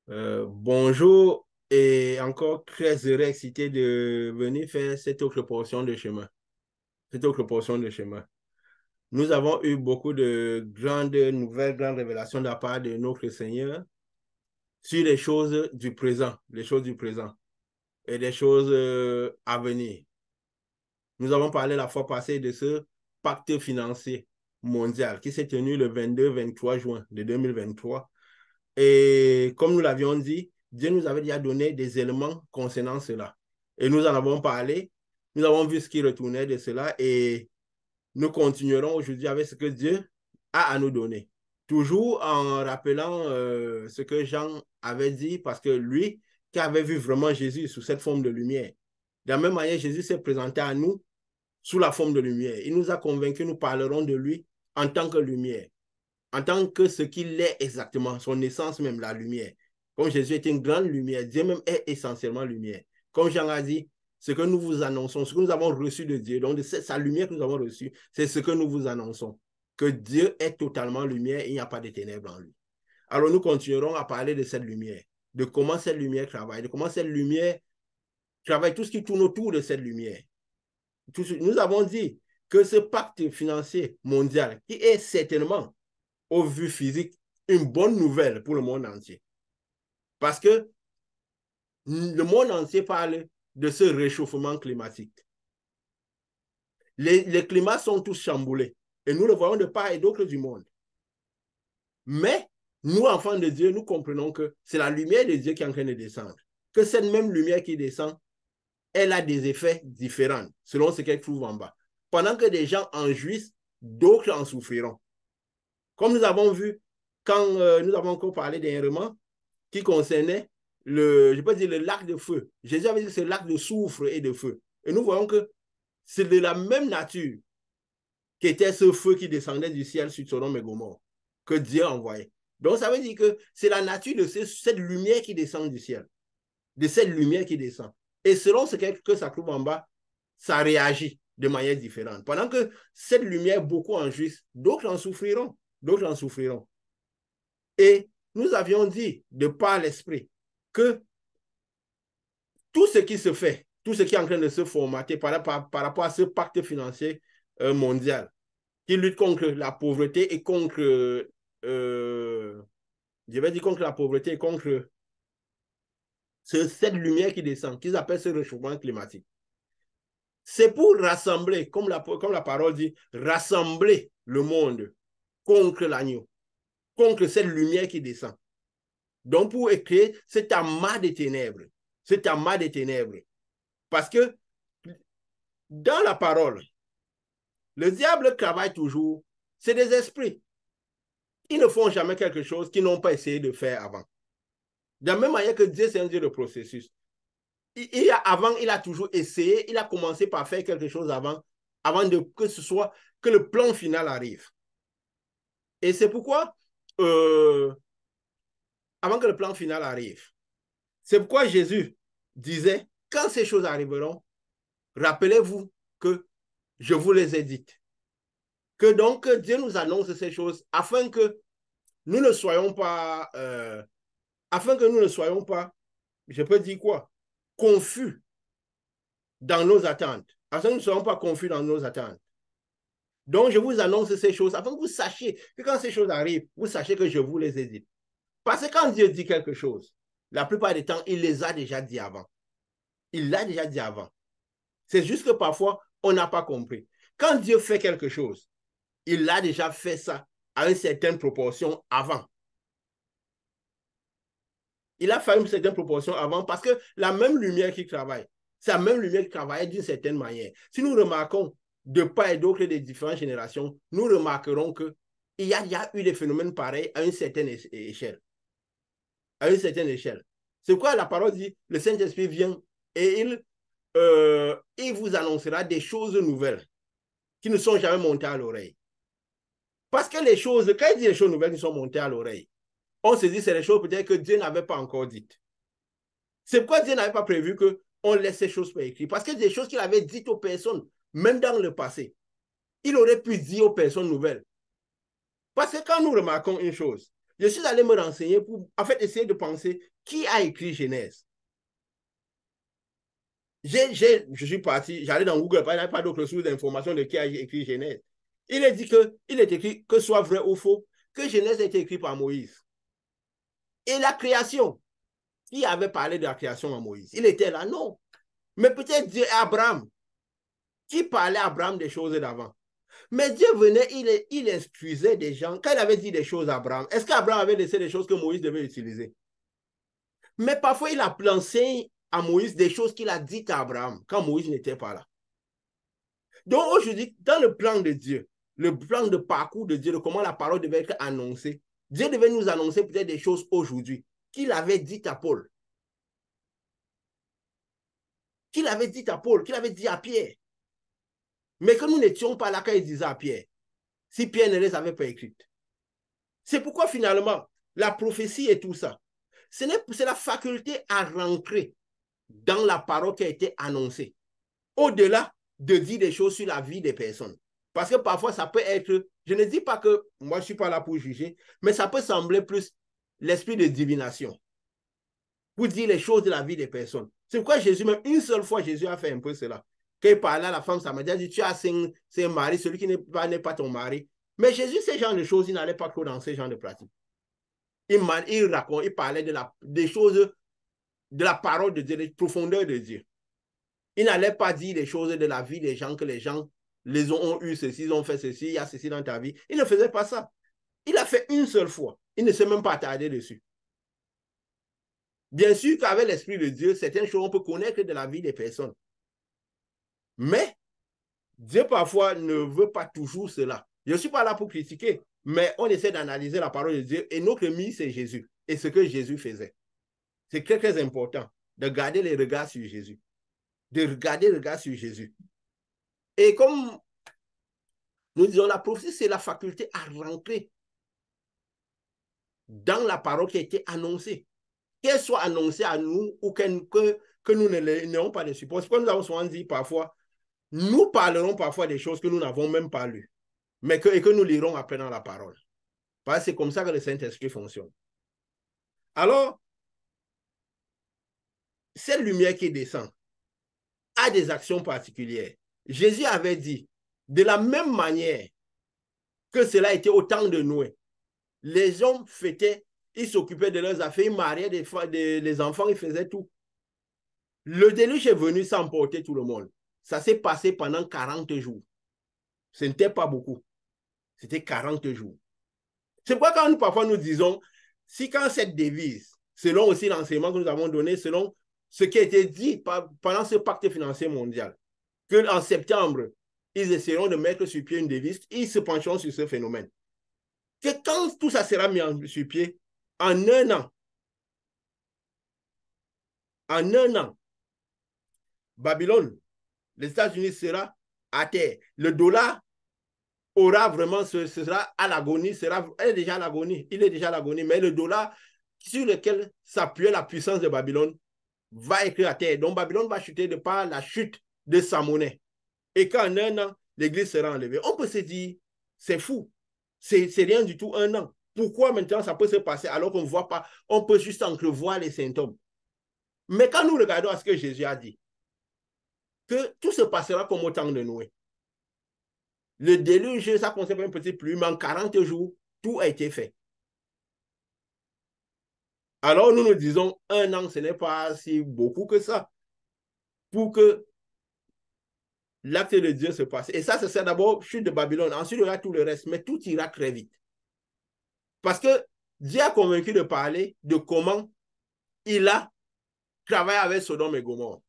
Bonjour et encore très heureux, excité de venir faire cette autre portion de chemin. Cette autre portion de chemin. Nous avons eu beaucoup de grandes nouvelles, grandes révélations de la part de notre Seigneur sur les choses du présent, les choses du présent et des choses à venir. Nous avons parlé la fois passée de ce pacte financier mondial qui s'est tenu le 22-23 juin de 2023. Et comme nous l'avions dit, Dieu nous avait déjà donné des éléments concernant cela. Et nous en avons parlé, nous avons vu ce qui retournait de cela et nous continuerons aujourd'hui avec ce que Dieu a à nous donner. Toujours en rappelant ce que Jean avait dit, parce que lui, qui avait vu vraiment Jésus sous cette forme de lumière, de la même manière, Jésus s'est présenté à nous sous la forme de lumière. Il nous a convaincus, nous parlerons de lui en tant que lumière, en tant que ce qu'il est exactement, son essence même, la lumière. Comme Jésus est une grande lumière, Dieu même est essentiellement lumière. Comme Jean a dit, ce que nous vous annonçons, ce que nous avons reçu de Dieu, donc de sa lumière que nous avons reçue, c'est ce que nous vous annonçons, que Dieu est totalement lumière, il n'y a pas de ténèbres en lui. Alors nous continuerons à parler de cette lumière, de comment cette lumière travaille, de comment cette lumière travaille, tout ce qui tourne autour de cette lumière. Nous avons dit que ce pacte financier mondial, qui est certainement au vu physique, une bonne nouvelle pour le monde entier. Parce que le monde entier parle de ce réchauffement climatique. Les climats sont tous chamboulés et nous le voyons de part et d'autre du monde. Mais nous, enfants de Dieu, nous comprenons que c'est la lumière de Dieu qui est en train de descendre. Que cette même lumière qui descend, elle a des effets différents selon ce qu'elle trouve en bas. Pendant que des gens en jouissent, d'autres en souffriront. Comme nous avons vu quand nous avons encore parlé dernièrement, qui concernait je peux dire le lac de feu. Jésus avait dit que c'est le lac de soufre et de feu. Et nous voyons que c'est de la même nature qu'était ce feu qui descendait du ciel sur Sodome et Gomorrhe, que Dieu envoyait. Donc ça veut dire que c'est la nature de cette lumière qui descend du ciel, de cette lumière qui descend. Et selon ce que ça trouve en bas, ça réagit de manière différente. Pendant que cette lumière, beaucoup en jouissent, d'autres en souffriront. D'autres en souffriront. Et nous avions dit, de par l'esprit, que tout ce qui se fait, tout ce qui est en train de se formater par rapport à ce pacte financier mondial, qui lutte contre la pauvreté et contre, je vais dire contre la pauvreté et contre cette lumière qui descend, qu'ils appellent ce réchauffement climatique. C'est pour rassembler, comme la parole dit, rassembler le monde contre l'agneau, contre cette lumière qui descend. Donc, pour créer cet amas de ténèbres, cet amas de ténèbres. Parce que dans la parole, le diable travaille toujours. C'est des esprits. Ils ne font jamais quelque chose qu'ils n'ont pas essayé de faire avant. De la même manière que Dieu, c'est un Dieu de processus. Avant, il a toujours essayé, il a commencé par faire quelque chose avant que ce soit, que le plan final arrive. Et c'est pourquoi, avant que le plan final arrive, c'est pourquoi Jésus disait, quand ces choses arriveront, rappelez-vous que je vous les ai dites. Que donc Dieu nous annonce ces choses afin que nous ne soyons pas, je peux dire quoi, confus dans nos attentes. Afin que nous ne soyons pas confus dans nos attentes. Donc, je vous annonce ces choses afin que vous sachiez que quand ces choses arrivent, vous sachiez que je vous les ai dites. Parce que quand Dieu dit quelque chose, la plupart des temps, il les a déjà dit avant. Il l'a déjà dit avant. C'est juste que parfois, on n'a pas compris. Quand Dieu fait quelque chose, il a déjà fait ça à une certaine proportion avant. Il a fait une certaine proportion avant parce que la même lumière qui travaille, c'est la même lumière qui travaille d'une certaine manière. Si nous remarquons de part et d'autre des différentes générations, nous remarquerons qu'il y a eu des phénomènes pareils à une certaine échelle. À une certaine échelle. C'est pourquoi la parole dit, le Saint-Esprit vient et il vous annoncera des choses nouvelles qui ne sont jamais montées à l'oreille. Parce que les choses, quand il dit les choses nouvelles qui sont montées à l'oreille, on se dit c'est les choses peut-être que Dieu n'avait pas encore dites. C'est pourquoi Dieu n'avait pas prévu qu'on laisse ces choses par écrit. Parce que des choses qu'il avait dites aux personnes, même dans le passé, il aurait pu dire aux personnes nouvelles. Parce que quand nous remarquons une chose, je suis allé me renseigner pour, en fait, essayer de penser Qui a écrit Genèse? Je suis parti, j'allais dans Google, il n'y avait pas d'autres sources d'informations de qui a écrit Genèse. Il est dit qu'il est écrit, que soit vrai ou faux, que Genèse a été écrit par Moïse. Et la création, qui avait parlé de la création à Moïse? Il était là, non. Mais peut-être Dieu, Abraham, qui parlait à Abraham des choses d'avant. Mais Dieu venait, il instruisait des gens. Quand il avait dit des choses à Abraham, est-ce qu'Abraham avait laissé des choses que Moïse devait utiliser? Mais parfois, il a pensé à Moïse des choses qu'il a dites à Abraham quand Moïse n'était pas là. Donc aujourd'hui, dans le plan de Dieu, le plan de parcours de Dieu, de comment la parole devait être annoncée, Dieu devait nous annoncer peut-être des choses aujourd'hui qu'il avait dites à Paul. Qu'il avait dit à Paul, qu'il avait dit à Pierre. Mais que nous n'étions pas là quand il disait à Pierre, si Pierre ne les avait pas écrites. C'est pourquoi finalement, la prophétie et tout ça, c'est la faculté à rentrer dans la parole qui a été annoncée, au-delà de dire des choses sur la vie des personnes. Parce que parfois, ça peut être, je ne dis pas que moi, je ne suis pas là pour juger, mais ça peut sembler plus l'esprit de divination, pour dire les choses de la vie des personnes. C'est pourquoi Jésus, même une seule fois, Jésus a fait un peu cela. Quand il parlait à la femme samaritaine, il dit, tu as cinq maris, celui qui n'est pas ton mari. Mais Jésus, ces genres de choses, il n'allait pas trop dans ces genres de pratiques. Il parlait des choses, de la parole de Dieu, des profondeurs de Dieu. Il n'allait pas dire des choses de la vie des gens, que les gens les ont eu ceci, ils ont fait ceci, il y a ceci dans ta vie. Il ne faisait pas ça. Il a fait une seule fois. Il ne s'est même pas attardé dessus. Bien sûr qu'avec l'Esprit de Dieu, certaines choses, on peut connaître de la vie des personnes. Mais Dieu parfois ne veut pas toujours cela. Je ne suis pas là pour critiquer, mais on essaie d'analyser la parole de Dieu et notre ami, c'est Jésus et ce que Jésus faisait. C'est très, très important de garder les regards sur Jésus. De regarder les regards sur Jésus. Et comme nous disons, la prophétie, c'est la faculté à rentrer dans la parole qui a été annoncée. Qu'elle soit annoncée à nous ou que nous n'ayons pas de support. C'est comme nous avons souvent dit parfois, nous parlerons parfois des choses que nous n'avons même pas lues, mais et que nous lirons après dans la parole. Parce que c'est comme ça que le Saint-Esprit fonctionne. Alors, cette lumière qui descend a des actions particulières. Jésus avait dit, de la même manière que cela était au temps de Noé, les hommes fêtaient, ils s'occupaient de leurs affaires, ils mariaient les enfants, ils faisaient tout. Le déluge est venu sans emporter tout le monde. Ça s'est passé pendant 40 jours. Ce n'était pas beaucoup. C'était 40 jours. C'est pourquoi quand parfois nous disons, si quand cette devise, selon aussi l'enseignement que nous avons donné, selon ce qui a été dit pendant ce pacte financier mondial, qu'en septembre, ils essaieront de mettre sur pied une devise, ils se pencheront sur ce phénomène. Que quand tout ça sera mis sur pied, en un an, Babylone, les États-Unis sera à terre. Le dollar aura vraiment, sera à l'agonie, elle est déjà à l'agonie, il est déjà à l'agonie, mais le dollar sur lequel s'appuie la puissance de Babylone va écrire à terre. Donc Babylone va chuter de par la chute de sa monnaie. Et qu'en un an, l'église sera enlevée. On peut se dire, c'est fou, c'est rien du tout un an. Pourquoi maintenant ça peut se passer alors qu'on ne voit pas, on peut juste entrevoir les symptômes. Mais quand nous regardons à ce que Jésus a dit, que tout se passera comme au temps de Noé. Le déluge, ça concerne un petit plume, en 40 jours, tout a été fait. Alors nous nous disons, un an, ce n'est pas si beaucoup que ça pour que l'acte de Dieu se passe. Et ça, c'est d'abord chute de Babylone. Ensuite, il y aura tout le reste, mais tout ira très vite. Parce que Dieu a convaincu de parler de comment il a travaillé avec Sodome et Gomorrhe.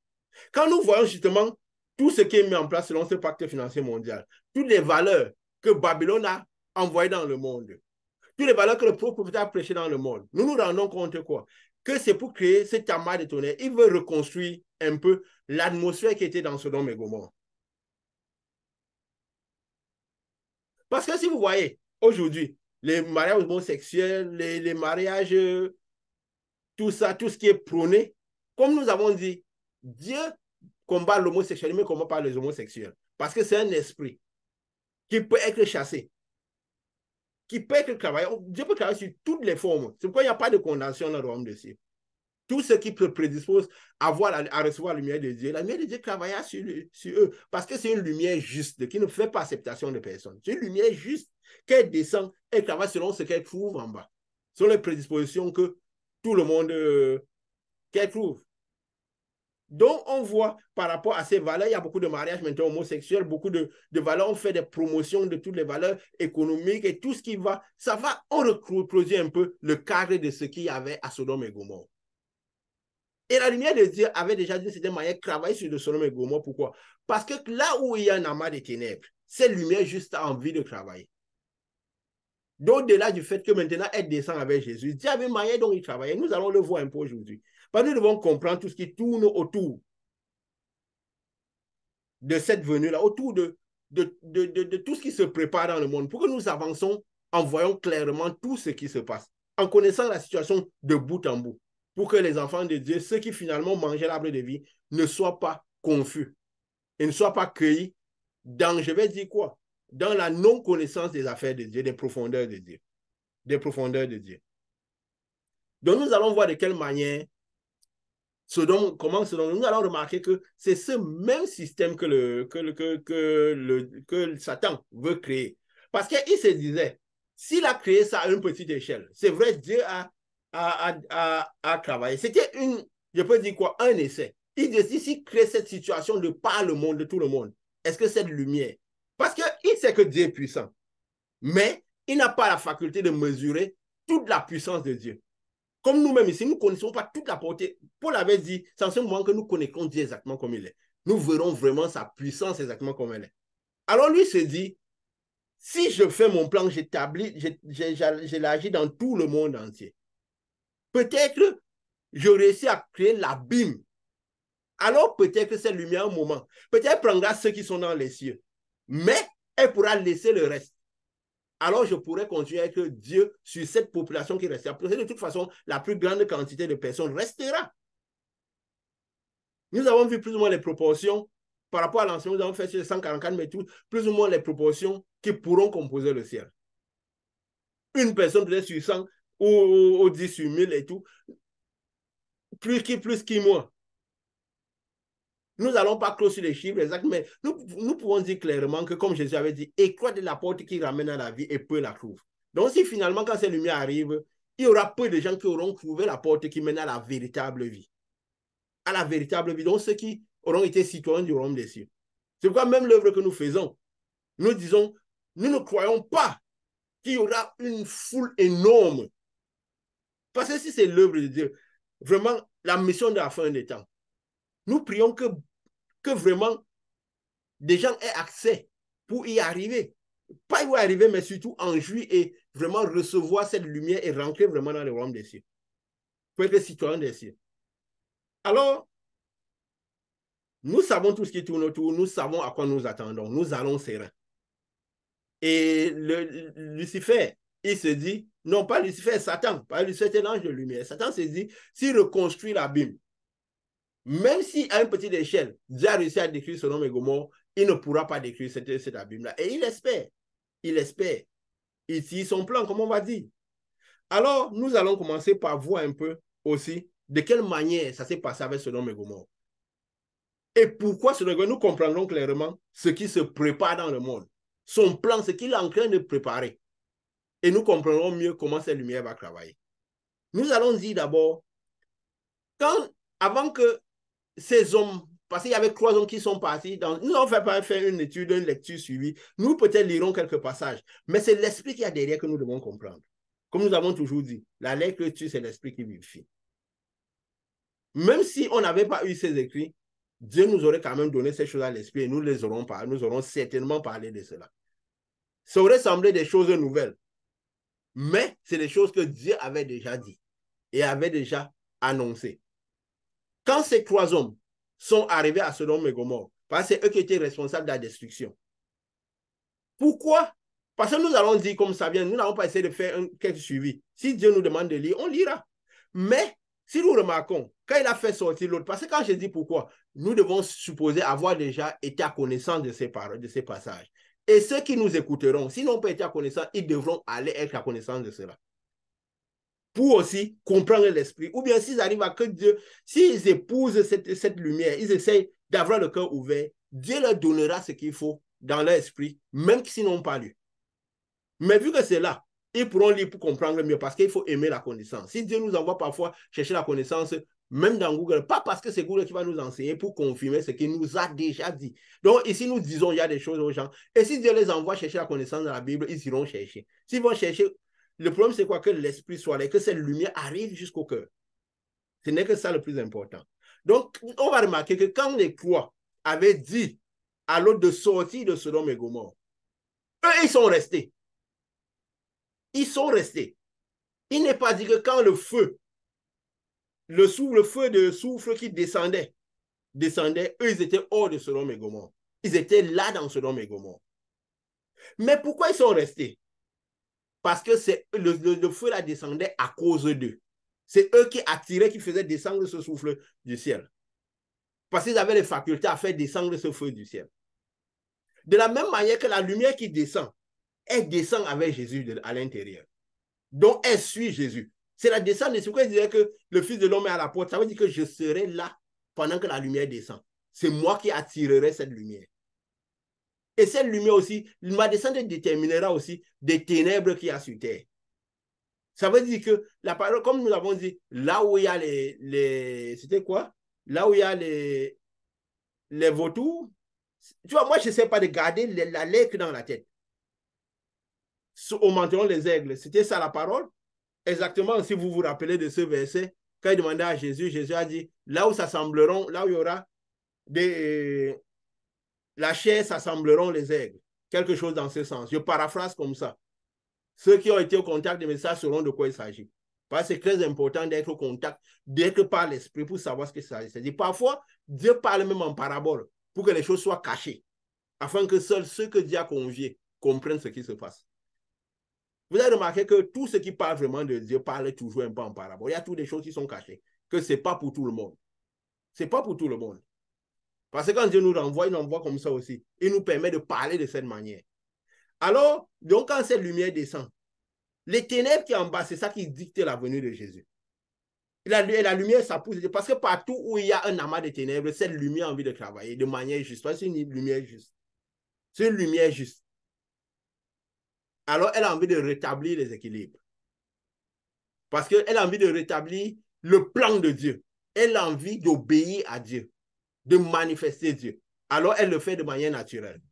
Quand nous voyons justement tout ce qui est mis en place selon ce pacte financier mondial, toutes les valeurs que Babylone a envoyées dans le monde, toutes les valeurs que le prophète a prêchées dans le monde, nous nous rendons compte quoi? Que c'est pour créer cet amas de tonnerre. Il veut reconstruire un peu l'atmosphère qui était dans Sodome et Gomorrhe. Parce que si vous voyez, aujourd'hui, les mariages homosexuels, les mariages, tout ça, tout ce qui est prôné, comme nous avons dit, Dieu combat l'homosexualité, mais ne combat pas les homosexuels. Parce que c'est un esprit qui peut être chassé, qui peut être travaillé. Dieu peut travailler sur toutes les formes. C'est pourquoi il n'y a pas de condamnation dans le royaume de Dieu. Tout ce qui prédispose à recevoir la lumière de Dieu, la lumière de Dieu travailla sur eux. Parce que c'est une lumière juste, qui ne fait pas acceptation de personne. C'est une lumière juste qu'elle descend et travaille selon ce qu'elle trouve en bas. Selon les prédispositions que tout le monde qu'elle trouve. Donc, on voit par rapport à ces valeurs, il y a beaucoup de mariages maintenant homosexuels, beaucoup de valeurs, on fait des promotions de toutes les valeurs économiques et tout ce qui va, ça va, on reproduit un peu le cadre de ce qu'il y avait à Sodome et Gomorrhe. Et la lumière de Dieu avait déjà d'une certaine manière travaillé sur le Sodome et Gomorrhe. Pourquoi? Parce que là où il y a un amas de ténèbres, cette lumière juste a envie de travailler. Donc, au-delà du fait que maintenant elle descend avec Jésus, Dieu avait une manière dont il travaillait. Nous allons le voir un peu aujourd'hui. Parce que nous devons comprendre tout ce qui tourne autour de cette venue-là, autour de tout ce qui se prépare dans le monde, pour que nous avançons en voyant clairement tout ce qui se passe, en connaissant la situation de bout en bout, pour que les enfants de Dieu, ceux qui finalement mangeaient l'arbre de vie, ne soient pas confus et ne soient pas cueillis dans, je vais dire quoi, dans la non-connaissance des affaires de Dieu, des profondeurs de Dieu. Des profondeurs de Dieu. Donc nous allons voir de quelle manière nous allons remarquer que c'est ce même système que Satan veut créer. Parce qu'il se disait, s'il a créé ça à une petite échelle, c'est vrai, Dieu a travaillé. C'était je peux dire quoi, un essai. Il dit, s'il crée cette situation de par le monde, de tout le monde, est-ce que cette lumière, parce qu'il sait que Dieu est puissant, mais il n'a pas la faculté de mesurer toute la puissance de Dieu. Comme nous-mêmes ici, nous ne connaissons pas toute la portée. Paul avait dit, c'est en ce moment que nous connaissons Dieu exactement comme il est. Nous verrons vraiment sa puissance exactement comme elle est. Alors lui se dit, si je fais mon plan, je l'agis dans tout le monde entier. Peut-être je réussis à créer l'abîme. Alors peut-être que cette lumière, un moment, peut-être prendra ceux qui sont dans les cieux, mais elle pourra laisser le reste. Alors je pourrais continuer avec Dieu sur cette population qui restera. De toute façon, la plus grande quantité de personnes restera. Nous avons vu plus ou moins les proportions par rapport à l'enseignement, nous avons fait sur les 144 mètres, plus ou moins les proportions qui pourront composer le ciel. Une personne peut-être sur 100 ou 10 sur 1000 et tout, plus qui moins. Nous n'allons pas clore sur les chiffres exacts, mais nous pouvons dire clairement que, comme Jésus avait dit, écroît de la porte qui ramène à la vie et peu la trouvent. Donc, si finalement, quand cette lumière arrive, il y aura peu de gens qui auront trouvé la porte qui mène à la véritable vie. À la véritable vie. Donc, ceux qui auront été citoyens du royaume des cieux. C'est pourquoi même l'œuvre que nous faisons, nous disons, nous ne croyons pas qu'il y aura une foule énorme. Parce que si c'est l'œuvre de Dieu, vraiment, la mission de la fin des temps, nous prions que vraiment des gens aient accès pour y arriver. Pas y arriver, mais surtout en jouir et vraiment recevoir cette lumière et rentrer vraiment dans le royaume des cieux. Pour être citoyen des cieux. Alors, nous savons tout ce qui tourne autour, nous savons à quoi nous attendons, nous allons sereins. Et Lucifer, il se dit, non pas Lucifer, Satan, pas Lucifer, c'est l'ange de lumière. Satan se dit, s'il reconstruit l'abîme, même si à une petite échelle, Dieu a réussi à décrire Sodome et Gomorrhe, il ne pourra pas décrire cet abîme-là. Et il espère. Ici, son plan, comme on va dire. Alors, nous allons commencer par voir un peu aussi de quelle manière ça s'est passé avec Sodome et Gomorrhe. Et pourquoi Sodome et Gomorrhe, nous comprendrons clairement ce qui se prépare dans le monde. Son plan, ce qu'il est en train de préparer. Et nous comprendrons mieux comment cette lumière va travailler. Nous allons dire d'abord, avant que ces hommes, parce qu'il y avait 3 hommes qui sont partis, nous n'avons pas fait une étude, une lecture suivie, nous peut-être lirons quelques passages, mais c'est l'esprit qu'il y a derrière que nous devons comprendre. Comme nous avons toujours dit, la lecture, c'est l'esprit qui vivifie. Même si on n'avait pas eu ces écrits, Dieu nous aurait quand même donné ces choses à l'esprit et nous aurons certainement parlé de cela. Ça aurait semblé des choses nouvelles, mais c'est des choses que Dieu avait déjà dit et avait déjà annoncé. Quand ces 3 hommes sont arrivés à Sodome et Gomorrhe, parce que c'est eux qui étaient responsables de la destruction. Pourquoi? Parce que nous allons dire comme ça vient, nous n'allons pas essayer de faire quelques suivis. Si Dieu nous demande de lire, on lira. Mais si nous remarquons, quand il a fait sortir l'autre, parce que quand je dis pourquoi, nous devons supposer avoir déjà été à connaissance de ces paroles, de ces passages. Et ceux qui nous écouteront, s'ils n'ont pas été à connaissance, ils devront aller être à connaissance de cela. pour aussi comprendre l'esprit. Ou bien s'ils arrivent à que Dieu, s'ils épousent cette lumière, ils essayent d'avoir le cœur ouvert, Dieu leur donnera ce qu'il faut dans leur esprit, même s'ils n'ont pas lu. Mais vu que c'est là, ils pourront lire pour comprendre mieux parce qu'il faut aimer la connaissance. Si Dieu nous envoie parfois chercher la connaissance, même dans Google, pas parce que c'est Google qui va nous enseigner pour confirmer ce qu'il nous a déjà dit. Donc ici, nous disons, il y a des choses aux gens. Et si Dieu les envoie chercher la connaissance dans la Bible, ils iront chercher. S'ils vont chercher, le problème c'est quoi? Que l'esprit soit là, que cette lumière arrive jusqu'au cœur. Ce n'est que ça le plus important. Donc, on va remarquer que quand les croix avaient dit à l'autre de sortir de Sodome et Gomorrhe, eux, ils sont restés. Ils sont restés. Il n'est pas dit que quand le feu de soufre qui descendait, eux, ils étaient hors de Sodome et Gomorrhe. Ils étaient là dans Sodome et Gomorrhe. Mais pourquoi ils sont restés? Parce que le feu là descendait à cause d'eux. C'est eux qui attiraient, qui faisaient descendre ce souffle du ciel. Parce qu'ils avaient les facultés à faire descendre ce feu du ciel. De la même manière que la lumière qui descend, elle descend avec Jésus à l'intérieur. Donc, elle suit Jésus. C'est la descente. C'est pourquoi il disait que le Fils de l'homme est à la porte. Ça veut dire que je serai là pendant que la lumière descend. C'est moi qui attirerai cette lumière. Et cette lumière aussi, ma descente déterminera aussi des ténèbres qu'il y a sur terre. Ça veut dire que la parole, comme nous l'avons dit, là où il y a c'était quoi? Là où il y a les vautours. Tu vois, moi, je ne sais pas de garder la lettre dans la tête. Au menton les aigles, c'était ça la parole? Exactement, si vous vous rappelez de ce verset, quand il demandait à Jésus, Jésus a dit, là où s'assembleront, là où il y aura la chair, s'assembleront les aigles. Quelque chose dans ce sens. Je paraphrase comme ça. Ceux qui ont été au contact des messages sauront de quoi il s'agit. Parce que c'est très important d'être au contact, d'être par l'esprit pour savoir ce que ça s'agit. C'est-à-dire, parfois, Dieu parle même en parabole pour que les choses soient cachées, afin que seuls ceux que Dieu a conviés comprennent ce qui se passe. Vous avez remarqué que tout ce qui parle vraiment de Dieu parle toujours un peu en parabole. Il y a toutes des choses qui sont cachées, que ce n'est pas pour tout le monde. Ce n'est pas pour tout le monde. Parce que quand Dieu nous renvoie, il nous envoie comme ça aussi. Il nous permet de parler de cette manière. Alors, donc quand cette lumière descend, les ténèbres qui sont en bas, c'est ça qui dicte la venue de Jésus. Et la lumière, ça pousse. Parce que partout où il y a un amas de ténèbres, cette lumière a envie de travailler de manière juste. C'est une lumière juste. C'est une lumière juste. Alors, elle a envie de rétablir les équilibres. Parce qu'elle a envie de rétablir le plan de Dieu. Elle a envie d'obéir à Dieu, de manifester Dieu. Alors, elle le fait de manière naturelle.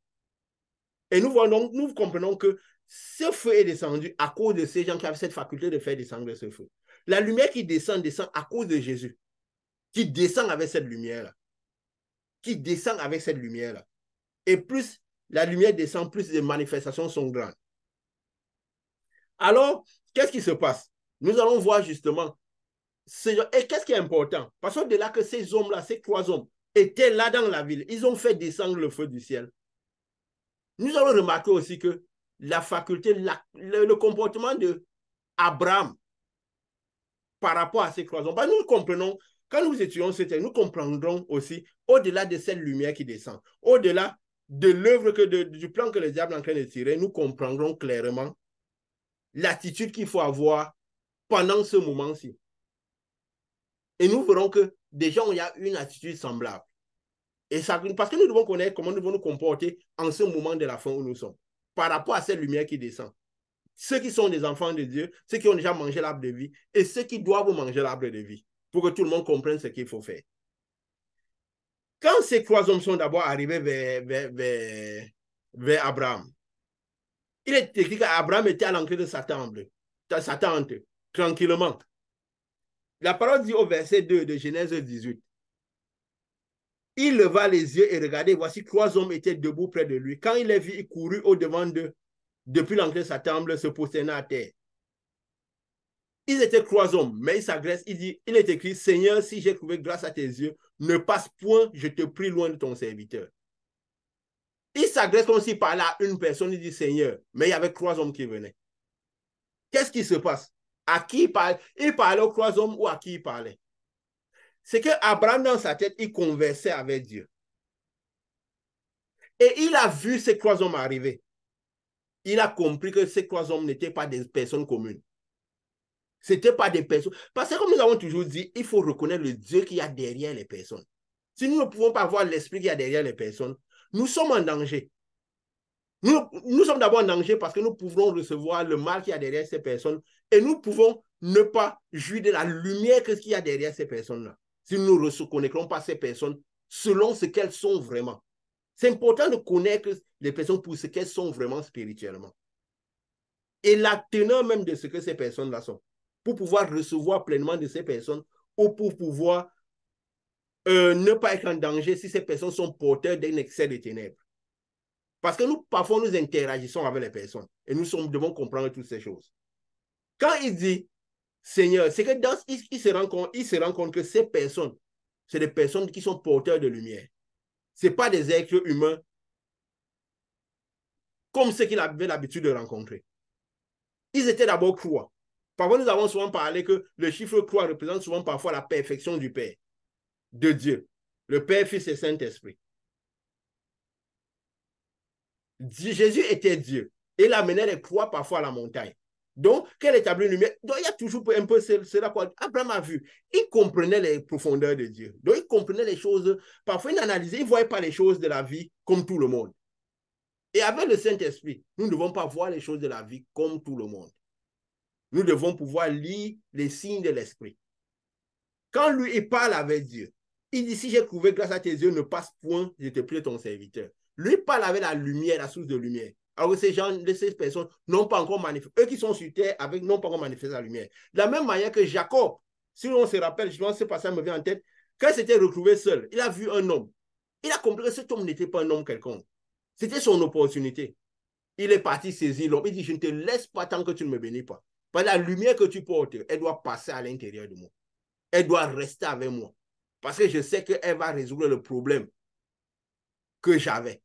Et nous comprenons que ce feu est descendu à cause de ces gens qui avaient cette faculté de faire descendre ce feu. La lumière qui descend à cause de Jésus, qui descend avec cette lumière-là. Qui descend avec cette lumière-là. Et plus la lumière descend, plus les manifestations sont grandes. Alors, qu'est-ce qui se passe? Nous allons voir justement. Et qu'est-ce qui est important? Parce que de là que ces hommes-là, ces 3 hommes, étaient là dans la ville, ils ont fait descendre le feu du ciel. Nous allons remarquer aussi que la faculté, le comportement d'Abraham par rapport à ces 3 hommes, ben nous comprenons, quand nous étudions ce texte, nous comprendrons aussi, au-delà de cette lumière qui descend, au-delà de l'œuvre, du plan que le diable est en train de tirer, nous comprendrons clairement l'attitude qu'il faut avoir pendant ce moment-ci. Et nous verrons que déjà, il y a une attitude semblable. Et ça, parce que nous devons connaître comment nous devons nous comporter en ce moment de la fin où nous sommes, par rapport à cette lumière qui descend. Ceux qui sont des enfants de Dieu, ceux qui ont déjà mangé l'arbre de vie et ceux qui doivent manger l'arbre de vie, pour que tout le monde comprenne ce qu'il faut faire. Quand ces 3 hommes sont d'abord arrivés vers Abraham, il est écrit qu'Abraham était à l'entrée de sa tente, tranquillement. La parole dit au verset 2 de Genèse 18. Il leva les yeux et regardez, voici 3 hommes étaient debout près de lui. Quand il les vit, il courut au-devant d'eux, depuis l'entrée de sa tente, se prosterna à terre. Ils étaient 3 hommes, mais il s'agresse, il est écrit, Seigneur, si j'ai trouvé grâce à tes yeux, ne passe point, je te prie, loin de ton serviteur. Il s'agresse comme s'il parlait à une personne, il dit Seigneur, mais il y avait 3 hommes qui venaient. Qu'est-ce qui se passe? À qui il parlait? Il parlait aux 3 hommes ou à qui il parlait? C'est que Abraham, dans sa tête, il conversait avec Dieu. Et il a vu ces 3 hommes arriver. Il a compris que ces 3 hommes n'étaient pas des personnes communes. Ce n'était pas des personnes. Parce que comme nous avons toujours dit, il faut reconnaître le Dieu qu'il y a derrière les personnes. Si nous ne pouvons pas voir l'esprit qu'il y a derrière les personnes, nous sommes en danger. Nous sommes d'abord en danger parce que nous pouvons recevoir le mal qu'il y a derrière ces personnes et nous pouvons ne pas jouir de la lumière qu'il y a derrière ces personnes-là. Si nous ne reconnaîtrons pas ces personnes selon ce qu'elles sont vraiment. C'est important de connaître les personnes pour ce qu'elles sont vraiment spirituellement. Et la teneur même de ce que ces personnes-là sont. Pour pouvoir recevoir pleinement de ces personnes ou pour pouvoir ne pas être en danger si ces personnes sont porteurs d'un excès de ténèbres. Parce que nous, parfois, nous interagissons avec les personnes et nous devons comprendre toutes ces choses. Quand il dit Seigneur, c'est que il se rend compte que ces personnes, c'est des personnes qui sont porteurs de lumière. Ce pas des êtres humains comme ceux qu'il avait l'habitude de rencontrer. Ils étaient d'abord croix. Parfois, nous avons souvent parlé que le chiffre croix représente souvent parfois la perfection du Père, de Dieu, le Père, Fils et Saint-Esprit. Jésus était Dieu. Il amenait les croix parfois à la montagne. Donc, quelle établit une lumière? Donc, il y a toujours un peu cela quoi. Abraham a vu. Il comprenait les profondeurs de Dieu. Donc, il comprenait les choses. Parfois, il analysait, il ne voyait pas les choses de la vie comme tout le monde. Et avec le Saint-Esprit, nous ne devons pas voir les choses de la vie comme tout le monde. Nous devons pouvoir lire les signes de l'Esprit. Quand lui, il parle avec Dieu, il dit, si j'ai trouvé grâce à tes yeux, ne passe point, je te prie ton serviteur. Lui parle avec la lumière, la source de lumière. Alors que ces gens, ces personnes n'ont pas encore manifesté, eux qui sont sur terre n'ont pas encore manifesté la lumière. De la même manière que Jacob, si on se rappelle, je pense que ce passage me vient en tête, quand il s'était retrouvé seul, il a vu un homme. Il a compris que cet homme n'était pas un homme quelconque. C'était son opportunité. Il est parti saisir l'homme. Il dit, je ne te laisse pas tant que tu ne me bénis pas. Parce que la lumière que tu portes, elle doit passer à l'intérieur de moi. Elle doit rester avec moi. Parce que je sais qu'elle va résoudre le problème que j'avais.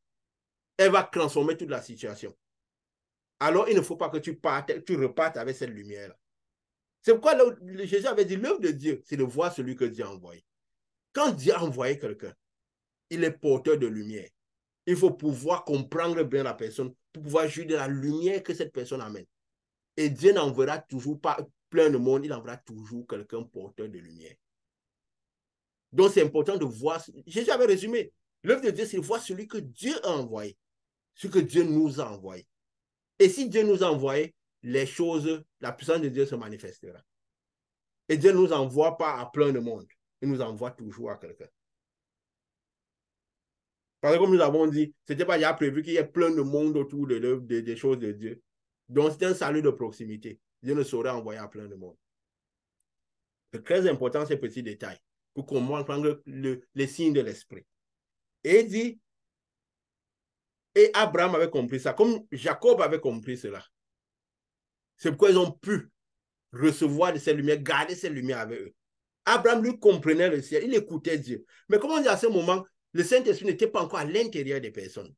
Elle va transformer toute la situation. Alors, il ne faut pas que tu repartes avec cette lumière-là. C'est pourquoi Jésus avait dit, l'œuvre de Dieu, c'est de voir celui que Dieu a envoyé. Quand Dieu a envoyé quelqu'un, il est porteur de lumière. Il faut pouvoir comprendre bien la personne pour pouvoir juger de la lumière que cette personne amène. Et Dieu n'enverra toujours pas plein de monde, il enverra toujours quelqu'un porteur de lumière. Donc, c'est important de voir. Jésus avait résumé. L'œuvre de Dieu, c'est de voir celui que Dieu a envoyé. Ce que Dieu nous a envoyé. Et si Dieu nous a envoyé, les choses, la puissance de Dieu se manifestera. Et Dieu ne nous envoie pas à plein de monde. Il nous envoie toujours à quelqu'un. Parce que comme nous avons dit, ce n'était pas déjà prévu qu'il y ait plein de monde autour des choses de Dieu. Donc, c'est un salut de proximité. Dieu ne saurait envoyer à plein de monde. C'est très important ces petits détails pour comprendre les signes de l'esprit. Et il dit, et Abraham avait compris ça, comme Jacob avait compris cela. C'est pourquoi ils ont pu recevoir de ces lumières, garder ces lumières avec eux. Abraham, lui, comprenait le ciel, il écoutait Dieu. Mais comme on dit à ce moment, le Saint-Esprit n'était pas encore à l'intérieur des personnes.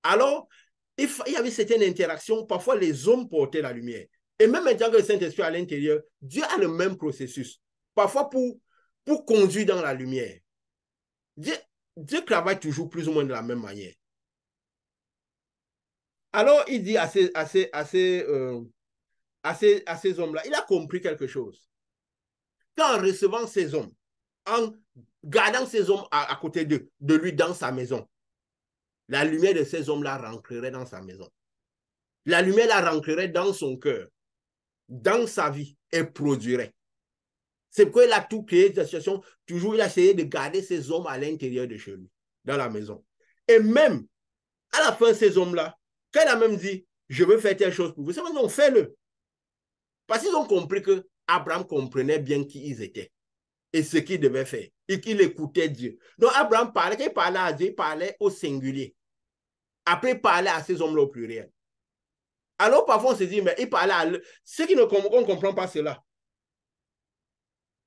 Alors, il y avait certaines interactions, parfois les hommes portaient la lumière. Et même maintenant que le Saint-Esprit est à l'intérieur, Dieu a le même processus. Parfois pour conduire dans la lumière. Dieu travaille toujours plus ou moins de la même manière. Alors, il dit à ces hommes-là, il a compris quelque chose. Qu'en recevant ces hommes, en gardant ces hommes à côté de lui dans sa maison, la lumière de ces hommes-là rentrerait dans sa maison. La lumière la rentrerait dans son cœur, dans sa vie, et produirait. C'est pourquoi il a tout créé, cette situation, toujours il a essayé de garder ces hommes à l'intérieur de chez lui, dans la maison. Et même, à la fin, ces hommes-là, quand il a même dit, je veux faire telle chose pour vous, c'est non, fais-le. Parce qu'ils ont compris que Abraham comprenait bien qui ils étaient et ce qu'il devait faire et qu'il écoutait Dieu. Donc Abraham parlait, quand il parlait à Dieu, il parlait au singulier. Après, il parlait à ces hommes-là au pluriel. Alors parfois on se dit, mais il parlait à ceux qui ne comprennent pas cela.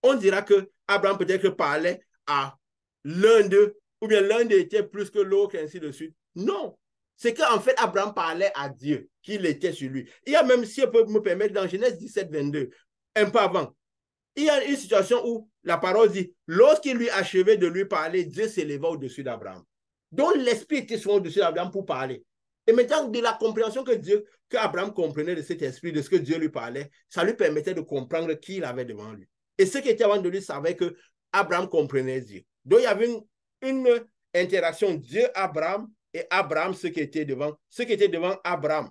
On dira que Abraham peut-être parlait à l'un d'eux, ou bien l'un d'eux était plus que l'autre, ainsi de suite. Non. C'est qu'en fait, Abraham parlait à Dieu, qu'il était sur lui. Il y a même, si on peut me permettre, dans Genèse 17, 22, un peu avant, il y a une situation où la parole dit, lorsqu'il lui achevait de lui parler, Dieu s'éleva au-dessus d'Abraham. Donc l'esprit était souvent au-dessus d'Abraham pour parler. Et maintenant, de la compréhension que Abraham comprenait de cet esprit, de ce que Dieu lui parlait, ça lui permettait de comprendre qui il avait devant lui. Et ceux qui étaient avant de lui savaient que Abraham comprenait Dieu. Donc, il y avait une interaction Dieu-Abraham et Abraham, ceux qui étaient devant Abraham.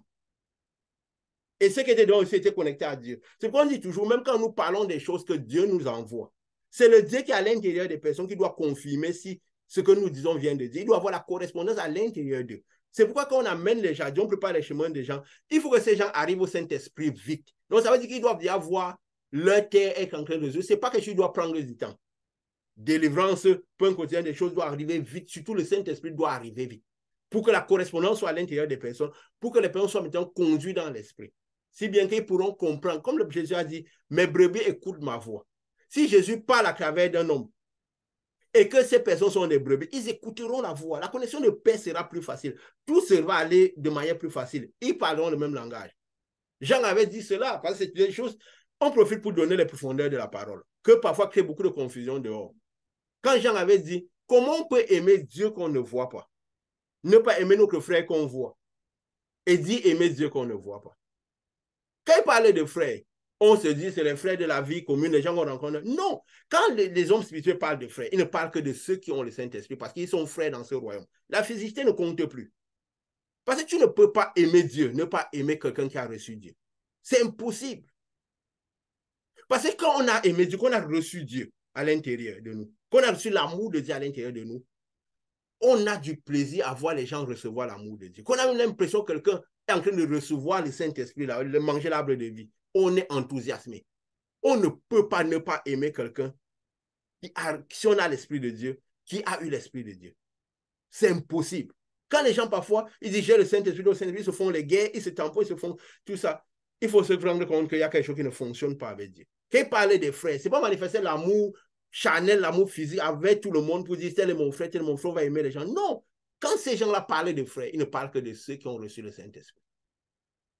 Et ceux qui étaient devant aussi étaient connectés à Dieu. C'est pourquoi on dit toujours, même quand nous parlons des choses que Dieu nous envoie, c'est le Dieu qui est à l'intérieur des personnes qui doit confirmer si ce que nous disons vient de Dieu. Il doit avoir la correspondance à l'intérieur d'eux. C'est pourquoi quand on amène les gens, on prépare les chemins des gens, il faut que ces gens arrivent au Saint-Esprit vite. Donc ça veut dire qu'ils doivent y avoir leur terre être en train de résoudre. Ce n'est pas que je dois prendre du temps. Délivrance, peu quotidien des choses doit arriver vite. Surtout le Saint-Esprit doit arriver vite. Pour que la correspondance soit à l'intérieur des personnes, pour que les personnes soient maintenant conduites dans l'esprit. Si bien qu'ils pourront comprendre, comme le Jésus a dit, mes brebis écoutent ma voix. Si Jésus parle à travers d'un homme, et que ces personnes sont des brebis, ils écouteront la voix. La connexion de paix sera plus facile. Tout ça va aller de manière plus facile. Ils parleront le même langage. Jean avait dit cela, parce que c'est des choses, on profite pour donner les profondeurs de la parole, que parfois crée beaucoup de confusion dehors. Quand Jean avait dit, comment on peut aimer Dieu qu'on ne voit pas? Ne pas aimer notre frère qu'on voit. Et dit aimer Dieu qu'on ne voit pas. Quand il parlait de frères, on se dit c'est les frères de la vie commune, les gens qu'on rencontre. Non, quand les hommes spirituels parlent de frères, ils ne parlent que de ceux qui ont le Saint-Esprit parce qu'ils sont frères dans ce royaume. La physicité ne compte plus. Parce que tu ne peux pas aimer Dieu, ne pas aimer quelqu'un qui a reçu Dieu. C'est impossible. Parce que quand on a aimé Dieu, qu'on a reçu Dieu à l'intérieur de nous, qu'on a reçu l'amour de Dieu à l'intérieur de nous, on a du plaisir à voir les gens recevoir l'amour de Dieu. Qu'on a l'impression que quelqu'un est en train de recevoir le Saint-Esprit, de manger l'arbre de vie, on est enthousiasmé. On ne peut pas ne pas aimer quelqu'un si on a l'Esprit de Dieu, qui a eu l'Esprit de Dieu. C'est impossible. Quand les gens parfois, ils disent j'ai le Saint-Esprit, ils se font les guerres, ils se tamponnent, ils se font tout ça. Il faut se rendre compte qu'il y a quelque chose qui ne fonctionne pas avec Dieu. Quand il parlait des frères, ce n'est pas manifester l'amour charnel, l'amour physique avec tout le monde pour dire tel est mon frère, on va aimer les gens. Non. Quand ces gens-là parlaient de frères, ils ne parlent que de ceux qui ont reçu le Saint-Esprit.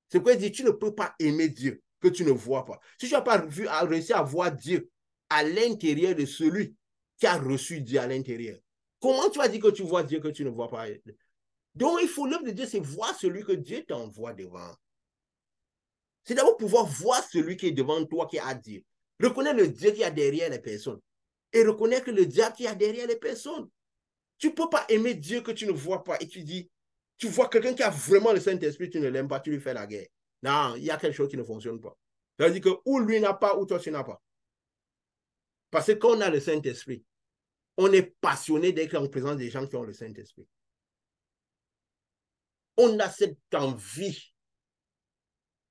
C'est pourquoi il dit tu ne peux pas aimer Dieu que tu ne vois pas. Si tu n'as pas réussi à voir Dieu à l'intérieur de celui qui a reçu Dieu à l'intérieur, comment tu vas dire que tu vois Dieu que tu ne vois pas? Donc, il faut l'œuvre de Dieu, c'est voir celui que Dieu t'envoie devant. C'est d'abord pouvoir voir celui qui est devant toi, qui a Dieu. Reconnaître le Dieu qui a derrière les personnes. Et reconnaître le diable qui a derrière les personnes. Tu ne peux pas aimer Dieu que tu ne vois pas. Et tu dis, tu vois quelqu'un qui a vraiment le Saint-Esprit, tu ne l'aimes pas, tu lui fais la guerre. Non, il y a quelque chose qui ne fonctionne pas. Ça veut dire que ou lui n'a pas, ou toi tu n'as pas. Parce que quand on a le Saint-Esprit, on est passionné d'être en présence des gens qui ont le Saint-Esprit. On a cette envie.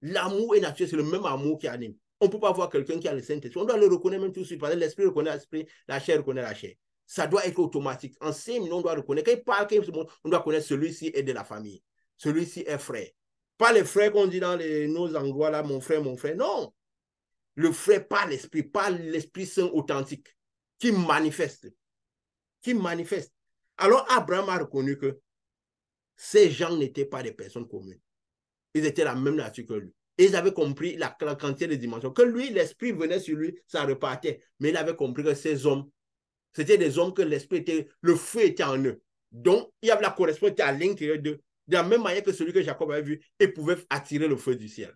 L'amour est naturel, c'est le même amour qui anime. On ne peut pas voir quelqu'un qui a le Saint-Esprit. On doit le reconnaître même tout de suite. Parce que l'esprit reconnaît l'esprit, la chair reconnaît la chair. Ça doit être automatique. En 5 minutes, on doit reconnaître. Quand il parle, on doit connaître celui-ci est de la famille. Celui-ci est frère. Pas les frères qu'on dit dans nos endroits là, mon frère, mon frère. Non. Le frère par l'esprit, pas l'Esprit Saint authentique, qui manifeste. Qui manifeste. Alors Abraham a reconnu que ces gens n'étaient pas des personnes communes. Ils étaient la même nature que lui. Et ils avaient compris la quantité de dimensions. Que lui, l'esprit venait sur lui, ça repartait. Mais il avait compris que ces hommes, c'était des hommes que l'esprit était, le feu était en eux. Donc, il y avait la correspondance à l'intérieur d'eux, de la même manière que celui que Jacob avait vu, et pouvait attirer le feu du ciel.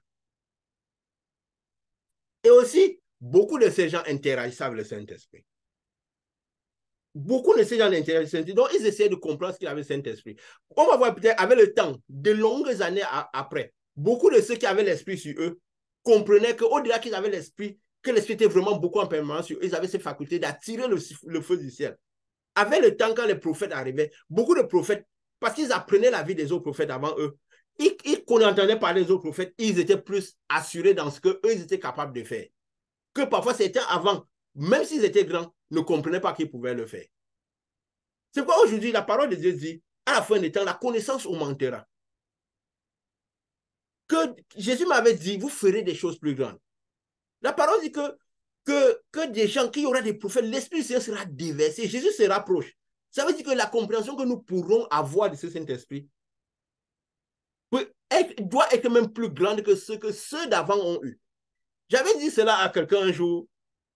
Et aussi, beaucoup de ces gens interagissaient avec le Saint-Esprit. Beaucoup de ces gens interagissent avec le Saint-Esprit. Donc, ils essayaient de comprendre ce qu'il avait le Saint-Esprit. On va voir peut-être, avec le temps, de longues années après, beaucoup de ceux qui avaient l'esprit sur eux comprenaient qu'au-delà qu'ils avaient l'esprit, que l'esprit était vraiment beaucoup en permanence sur eux, ils avaient cette faculté d'attirer le feu du ciel. Avec le temps, quand les prophètes arrivaient, beaucoup de prophètes, parce qu'ils apprenaient la vie des autres prophètes avant eux, qu'on entendait parler des autres prophètes, ils étaient plus assurés dans ce qu'eux, ils étaient capables de faire. Que parfois, c'était avant, même s'ils étaient grands, ne comprenaient pas qu'ils pouvaient le faire. C'est pourquoi aujourd'hui, la parole de Dieu dit, à la fin des temps, la connaissance augmentera. Que Jésus m'avait dit, vous ferez des choses plus grandes. La parole dit que des gens, qu'il y aura des prophètes, l'Esprit Saint sera déversé, Jésus se rapproche. Ça veut dire que la compréhension que nous pourrons avoir de ce Saint-Esprit doit être même plus grande que ce que ceux d'avant ont eu. J'avais dit cela à quelqu'un un jour,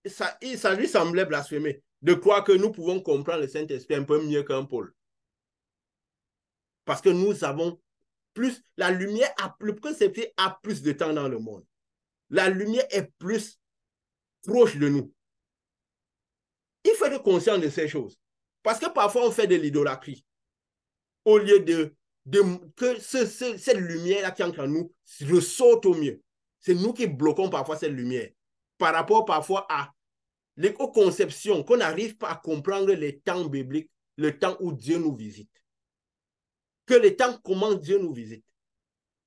ça lui semblait blasphémer de croire que nous pouvons comprendre le Saint-Esprit un peu mieux qu'un Paul. Parce que nous avons plus, la lumière a plus, a plus de temps dans le monde. La lumière est plus proche de nous. Il faut être conscient de ces choses. Parce que parfois, on fait de l'idolâtrie. Au lieu que cette lumière-là qui entre en nous ressorte au mieux. C'est nous qui bloquons parfois cette lumière. Par rapport parfois aux conceptions, qu'on n'arrive pas à comprendre les temps bibliques, le temps où Dieu nous visite. Que le temps, comment Dieu nous visite.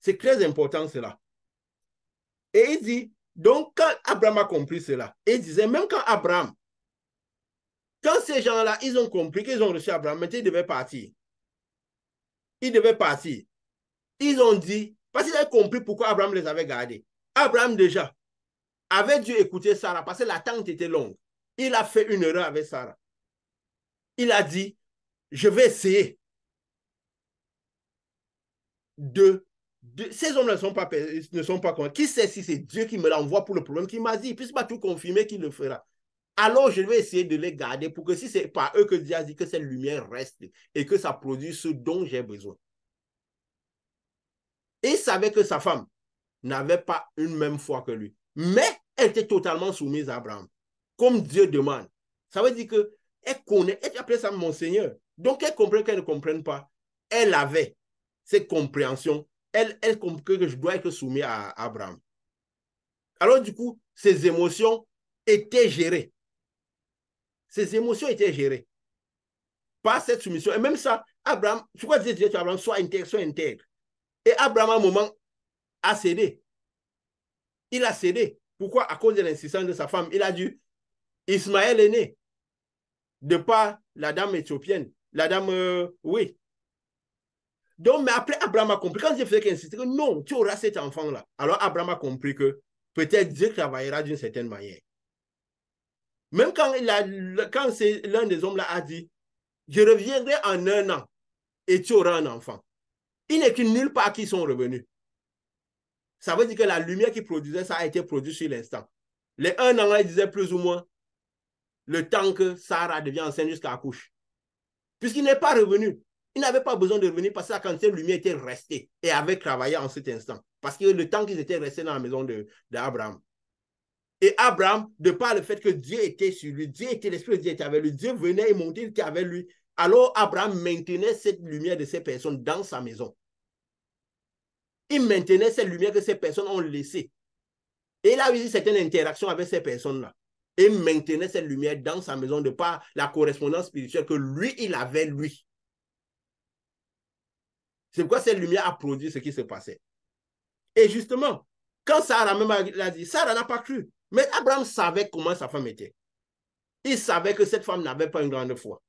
C'est très important cela. Et il dit, donc quand Abraham a compris cela, il disait, même quand Abraham, quand ces gens-là, ils ont compris qu'ils ont reçu Abraham, maintenant ils devaient partir. Ils devaient partir. Ils ont dit, parce qu'ils avaient compris pourquoi Abraham les avait gardés. Abraham déjà avait dû écouter Sarah parce que l'attente était longue. Il a fait une erreur avec Sarah. Il a dit, je vais essayer ces hommes ne sont pas convaincus. Qui sait si c'est Dieu qui me l'envoie pour le problème qu'il m'a dit, il ne puisse pas tout confirmer qu'il le fera. Alors, je vais essayer de les garder pour que si c'est par eux que Dieu a dit que cette lumière reste et que ça produit ce dont j'ai besoin. Et il savait que sa femme n'avait pas une même foi que lui. Mais elle était totalement soumise à Abraham. Comme Dieu demande. Ça veut dire qu'elle connaît, elle appelait ça mon Seigneur. Donc, elle comprend qu'elle ne comprenne pas. Elle avait cette compréhension. Elle comprend que je dois être soumis à Abraham. Alors, du coup, ses émotions étaient gérées. Ses émotions étaient gérées par cette soumission. Et même ça, Abraham, tu vois, Dieu à Abraham, sois intègre, sois intègre. Et Abraham, à un moment, a cédé. Il a cédé. Pourquoi? À cause de l'insistance de sa femme. Il a dit, Ismaël est né. De par la dame éthiopienne. La dame, oui. Donc, mais après, Abraham a compris, quand Dieu faisait qu'insister, que non, tu auras cet enfant-là. Alors, Abraham a compris que peut-être Dieu travaillera d'une certaine manière. Même quand c'est l'un des hommes là a dit, je reviendrai en 1 an et tu auras un enfant. Il n'est qu'une nulle part qui sont revenus. Ça veut dire que la lumière qui produisait ça a été produite sur l'instant. Les 1 an, il disait plus ou moins le temps que Sarah devient enceinte jusqu'à la couche. Puisqu'il n'est pas revenu. Il n'avait pas besoin de revenir parce que la quantité de lumière était restée et avait travaillé en cet instant. Parce que le temps qu'ils étaient restés dans la maison d'Abraham. Et Abraham, de par le fait que Dieu était sur lui, Dieu était, l'Esprit de Dieu était avec lui, Dieu venait et montait, il était avec lui. Alors Abraham maintenait cette lumière de ces personnes dans sa maison. Il maintenait cette lumière que ces personnes ont laissée. Et il a eu certaines interactions avec ces personnes-là. Et maintenait cette lumière dans sa maison de par la correspondance spirituelle que lui, il avait lui. C'est pourquoi cette lumière a produit ce qui se passait. Et justement, quand Sarah même a dit, Sarah n'a pas cru. Mais Abraham savait comment sa femme était. Il savait que cette femme n'avait pas une grande foi.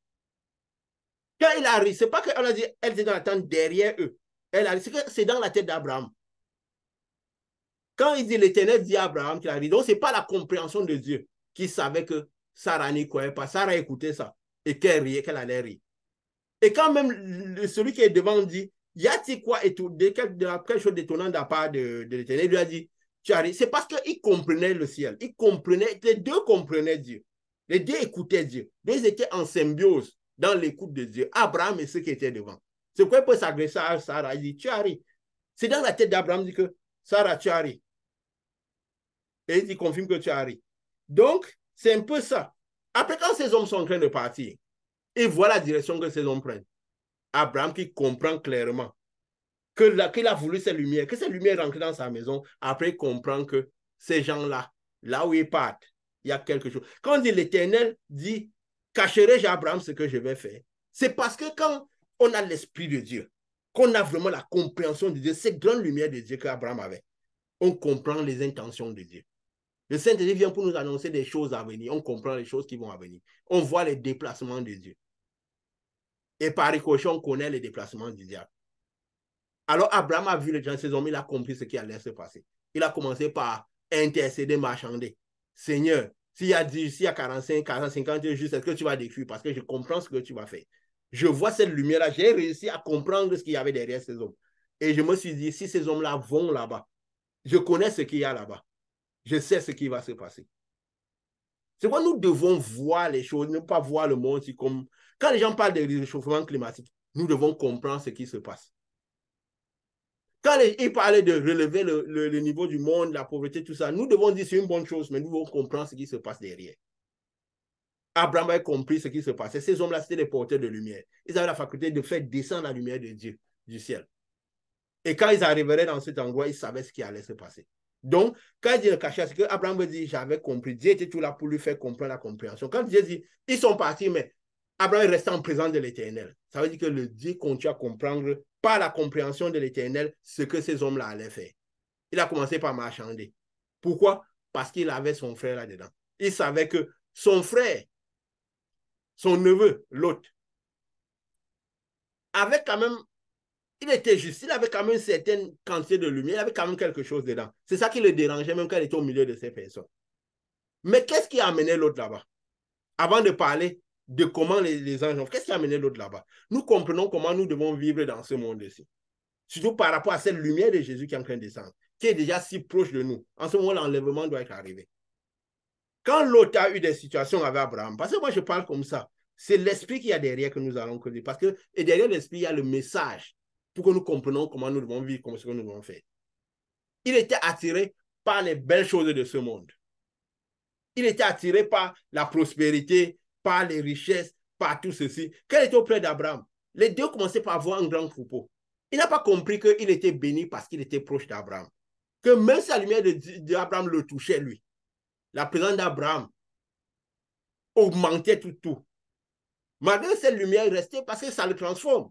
Quand il arrive, c'est pas qu'on a dit, elle était dans la tente derrière eux. Elle arrive, c'est dans la tête d'Abraham. Quand il dit l'Éternel dit à Abraham qu'il arrive, donc c'est pas la compréhension de Dieu qui savait que Sarah n'y croyait pas. Sarah écoutait ça et qu'elle riait, qu'elle allait rire. Et quand même celui qui est devant dit, y a-t-il quoi quelque chose d'étonnant de la part de l'Éternel, il lui a dit, tu arrives. C'est parce qu'il comprenait le ciel. Il comprenait, les deux comprenaient Dieu. Les deux écoutaient Dieu. Ils étaient en symbiose dans l'écoute de Dieu. Abraham et ceux qui étaient devant. C'est pourquoi il peut s'adresser à Sarah. Il dit, tu arrives. C'est dans la tête d'Abraham, il dit que Sarah, tu arrives. Et il confirme que tu arrives. Donc, c'est un peu ça. Après, quand ces hommes sont en train de partir, ils voient la direction que ces hommes prennent. Abraham qui comprend clairement qu'il a voulu cette lumière, que cette lumière rentre dans sa maison, après il comprend que ces gens-là, là où ils partent, il y a quelque chose. Quand on dit l'Éternel dit, cacherai-je à Abraham ce que je vais faire? C'est parce que quand on a l'Esprit de Dieu, qu'on a vraiment la compréhension de Dieu, cette grande lumière de Dieu qu'Abraham avait, on comprend les intentions de Dieu. Le Saint-Esprit vient pour nous annoncer des choses à venir. On comprend les choses qui vont à venir. On voit les déplacements de Dieu. Et par ricochet, on connaît les déplacements du diable. Alors Abraham a vu les gens de ces hommes, il a compris ce qui allait se passer. Il a commencé par intercéder, marchander. Seigneur, s'il y a 45, 40, 50 juste, est-ce que tu vas détruire? Parce que je comprends ce que tu vas faire. Je vois cette lumière-là, j'ai réussi à comprendre ce qu'il y avait derrière ces hommes. Et je me suis dit, si ces hommes-là vont là-bas, je connais ce qu'il y a là-bas. Je sais ce qui va se passer. C'est pourquoi nous devons voir les choses, ne pas voir le monde comme... Quand les gens parlent de réchauffement climatique, nous devons comprendre ce qui se passe. Quand il parlait de relever le niveau du monde, la pauvreté, tout ça, nous devons dire c'est une bonne chose, mais nous devons comprendre ce qui se passe derrière. Abraham avait compris ce qui se passait. Ces hommes-là, c'était des porteurs de lumière. Ils avaient la faculté de faire descendre la lumière de Dieu du ciel. Et quand ils arriveraient dans cet endroit, ils savaient ce qui allait se passer. Donc, quand Dieu le cachait, c'est que Abraham veut dire, j'avais compris. Dieu était tout là pour lui faire comprendre la compréhension. Quand Dieu dit, ils sont partis, mais Abraham est resté en présence de l'Éternel. Ça veut dire que le Dieu continue à comprendre par la compréhension de l'Éternel ce que ces hommes-là allaient faire. Il a commencé par marchander. Pourquoi? Parce qu'il avait son frère là-dedans. Il savait que son frère, son neveu, l'autre, avait quand même, il était juste, il avait quand même une certaine quantité de lumière, il avait quand même quelque chose dedans. C'est ça qui le dérangeait même quand il était au milieu de ces personnes. Mais qu'est-ce qui a amené l'autre là-bas? Avant de parler de comment les anges, qu'est-ce qui a amené l'autre là-bas? Nous comprenons comment nous devons vivre dans ce monde-ci. Surtout par rapport à cette lumière de Jésus qui est en train de descendre, qui est déjà si proche de nous. En ce moment, l'enlèvement doit être arrivé. Quand l'autre a eu des situations avec Abraham, parce que moi je parle comme ça, c'est l'esprit qui y a derrière que nous allons creuser. Parce que et derrière l'esprit, il y a le message pour que nous comprenions comment nous devons vivre, comment ce que nous devons faire. Il était attiré par les belles choses de ce monde. Il était attiré par la prospérité, par les richesses, par tout ceci. Quel était auprès d'Abraham? Les deux commençaient par avoir un grand troupeau. Il n'a pas compris qu'il était béni parce qu'il était proche d'Abraham. Que même si la lumière d'Abraham le touchait, lui, la présence d'Abraham augmentait tout. Malgré cette lumière, il restait parce que ça le transforme.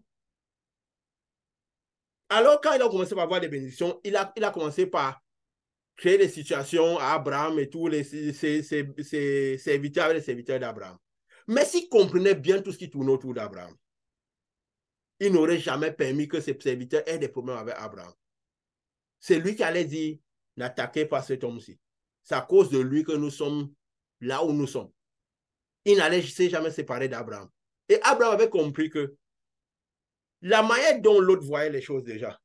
Alors, quand il a commencé par avoir des bénédictions, il a commencé par créer des situations à Abraham et tous ses serviteurs, les serviteurs d'Abraham. Mais s'il comprenait bien tout ce qui tournait autour d'Abraham, il n'aurait jamais permis que ses serviteurs aient des problèmes avec Abraham. C'est lui qui allait dire, n'attaquez pas cet homme-ci. C'est à cause de lui que nous sommes là où nous sommes. Il n'allait jamais séparer d'Abraham. Et Abraham avait compris que la manière dont l'autre voyait les choses déjà,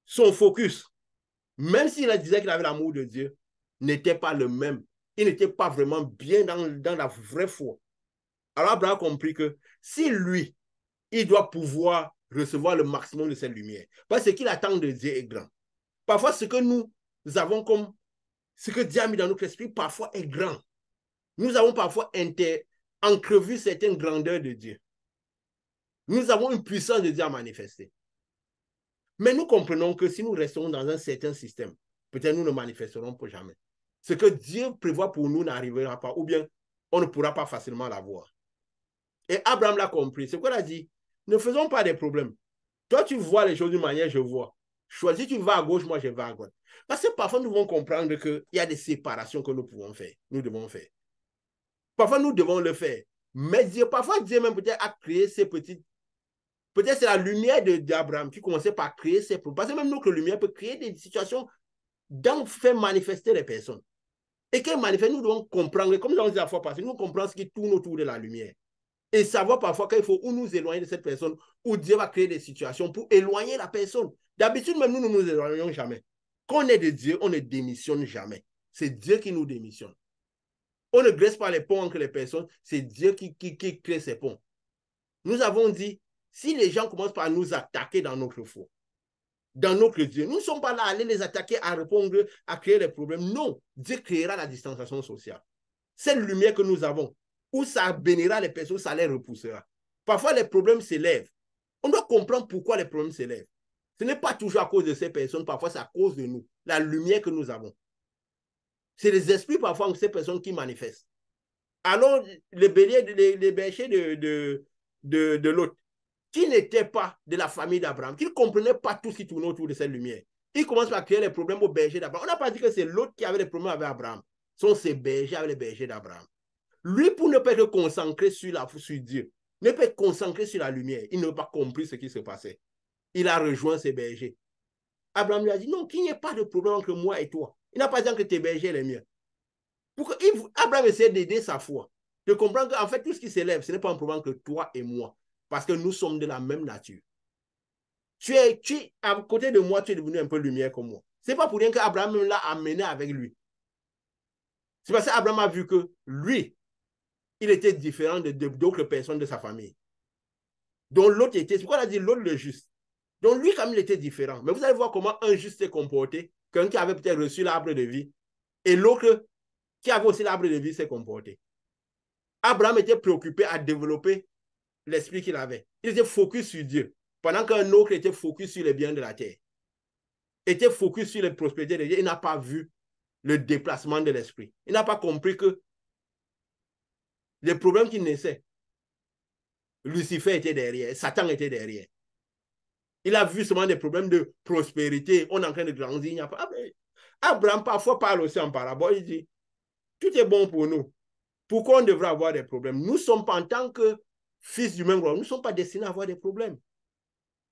son focus, même s'il disait qu'il avait l'amour de Dieu, n'était pas le même. Il n'était pas vraiment bien dans la vraie foi. Alors Abraham a compris que si lui, il doit pouvoir recevoir le maximum de cette lumière, parce que ce qu'il attend de Dieu est grand. Parfois, ce que nous avons comme, ce que Dieu a mis dans notre esprit, parfois est grand. Nous avons parfois entrevu certaines grandeurs de Dieu. Nous avons une puissance de Dieu à manifester. Mais nous comprenons que si nous restons dans un certain système, peut-être nous ne manifesterons pas jamais. Ce que Dieu prévoit pour nous n'arrivera pas, ou bien on ne pourra pas facilement l'avoir. Et Abraham l'a compris. C'est quoi il a dit? Ne faisons pas des problèmes. Toi, tu vois les choses d'une manière, je vois. Choisis, tu vas à gauche, moi, je vais à droite. Parce que parfois, nous devons comprendre qu'il y a des séparations que nous pouvons faire. Nous devons faire. Parfois, nous devons le faire. Mais Dieu, parfois, Dieu même peut-être a créé ces petites. Peut-être c'est la lumière d'Abraham qui commençait par créer ces problèmes. Parce que même notre lumière peut créer des situations dans faire manifester les personnes. Et qu'elle manifeste, nous devons comprendre, comme nous avons dit la fois passée, nous comprenons ce qui tourne autour de la lumière. Et savoir parfois qu'il faut ou nous éloigner de cette personne, ou Dieu va créer des situations pour éloigner la personne. D'habitude, même nous ne nous éloignons jamais. Quand on est de Dieu, on ne démissionne jamais. C'est Dieu qui nous démissionne. On ne graisse pas les ponts entre les personnes, c'est Dieu qui crée ces ponts. Nous avons dit, si les gens commencent par nous attaquer dans notre foi, dans notre Dieu, nous ne sommes pas là à aller les attaquer, à répondre, à créer des problèmes. Non, Dieu créera la distanciation sociale. Cette lumière que nous avons, où ça bénira les personnes, ça les repoussera. Parfois, les problèmes s'élèvent. On doit comprendre pourquoi les problèmes s'élèvent. Ce n'est pas toujours à cause de ces personnes, parfois c'est à cause de nous, la lumière que nous avons. C'est les esprits parfois de ces personnes qui manifestent. Alors, les bergers de l'autre, qui n'étaient pas de la famille d'Abraham, qui ne comprenaient pas tout ce qui tournait autour de cette lumière, ils commencent par créer les problèmes aux bergers d'Abraham. On n'a pas dit que c'est l'autre qui avait les problèmes avec Abraham. Ce sont ces bergers avec les bergers d'Abraham. Lui, pour ne pas être concentré sur Dieu, ne pas être concentré sur la lumière, il n'a pas compris ce qui se passait. Il a rejoint ses bergers. Abraham lui a dit, non, qu'il n'y ait pas de problème entre moi et toi. Il n'a pas dit que tes bergers les miens. Abraham essaie d'aider sa foi, de comprendre qu'en fait, tout ce qui s'élève, ce n'est pas un problème que toi et moi, parce que nous sommes de la même nature. À côté de moi, tu es devenu un peu lumière comme moi. Ce n'est pas pour rien qu'Abraham l'a amené avec lui. C'est parce qu'Abraham a vu que lui, il était différent d'autres personnes de sa famille. Donc l'autre était, c'est pourquoi on a dit l'autre le juste. Donc lui, comme il était différent. Mais vous allez voir comment un juste s'est comporté, quelqu'un qui avait peut-être reçu l'arbre de vie, et l'autre qui avait aussi l'arbre de vie s'est comporté. Abraham était préoccupé à développer l'esprit qu'il avait. Il était focus sur Dieu, pendant qu'un autre était focus sur les biens de la terre. Était focus sur les prospérités de Dieu. Il n'a pas vu le déplacement de l'esprit. Il n'a pas compris que les problèmes qui naissaient, Lucifer était derrière, Satan était derrière. Il a vu seulement des problèmes de prospérité. On est en train de grandir. Il n'y a pas... Abraham parfois parle aussi en parabole. Il dit, tout est bon pour nous. Pourquoi on devrait avoir des problèmes? Nous ne sommes pas en tant que fils du même roi. Nous ne sommes pas destinés à avoir des problèmes.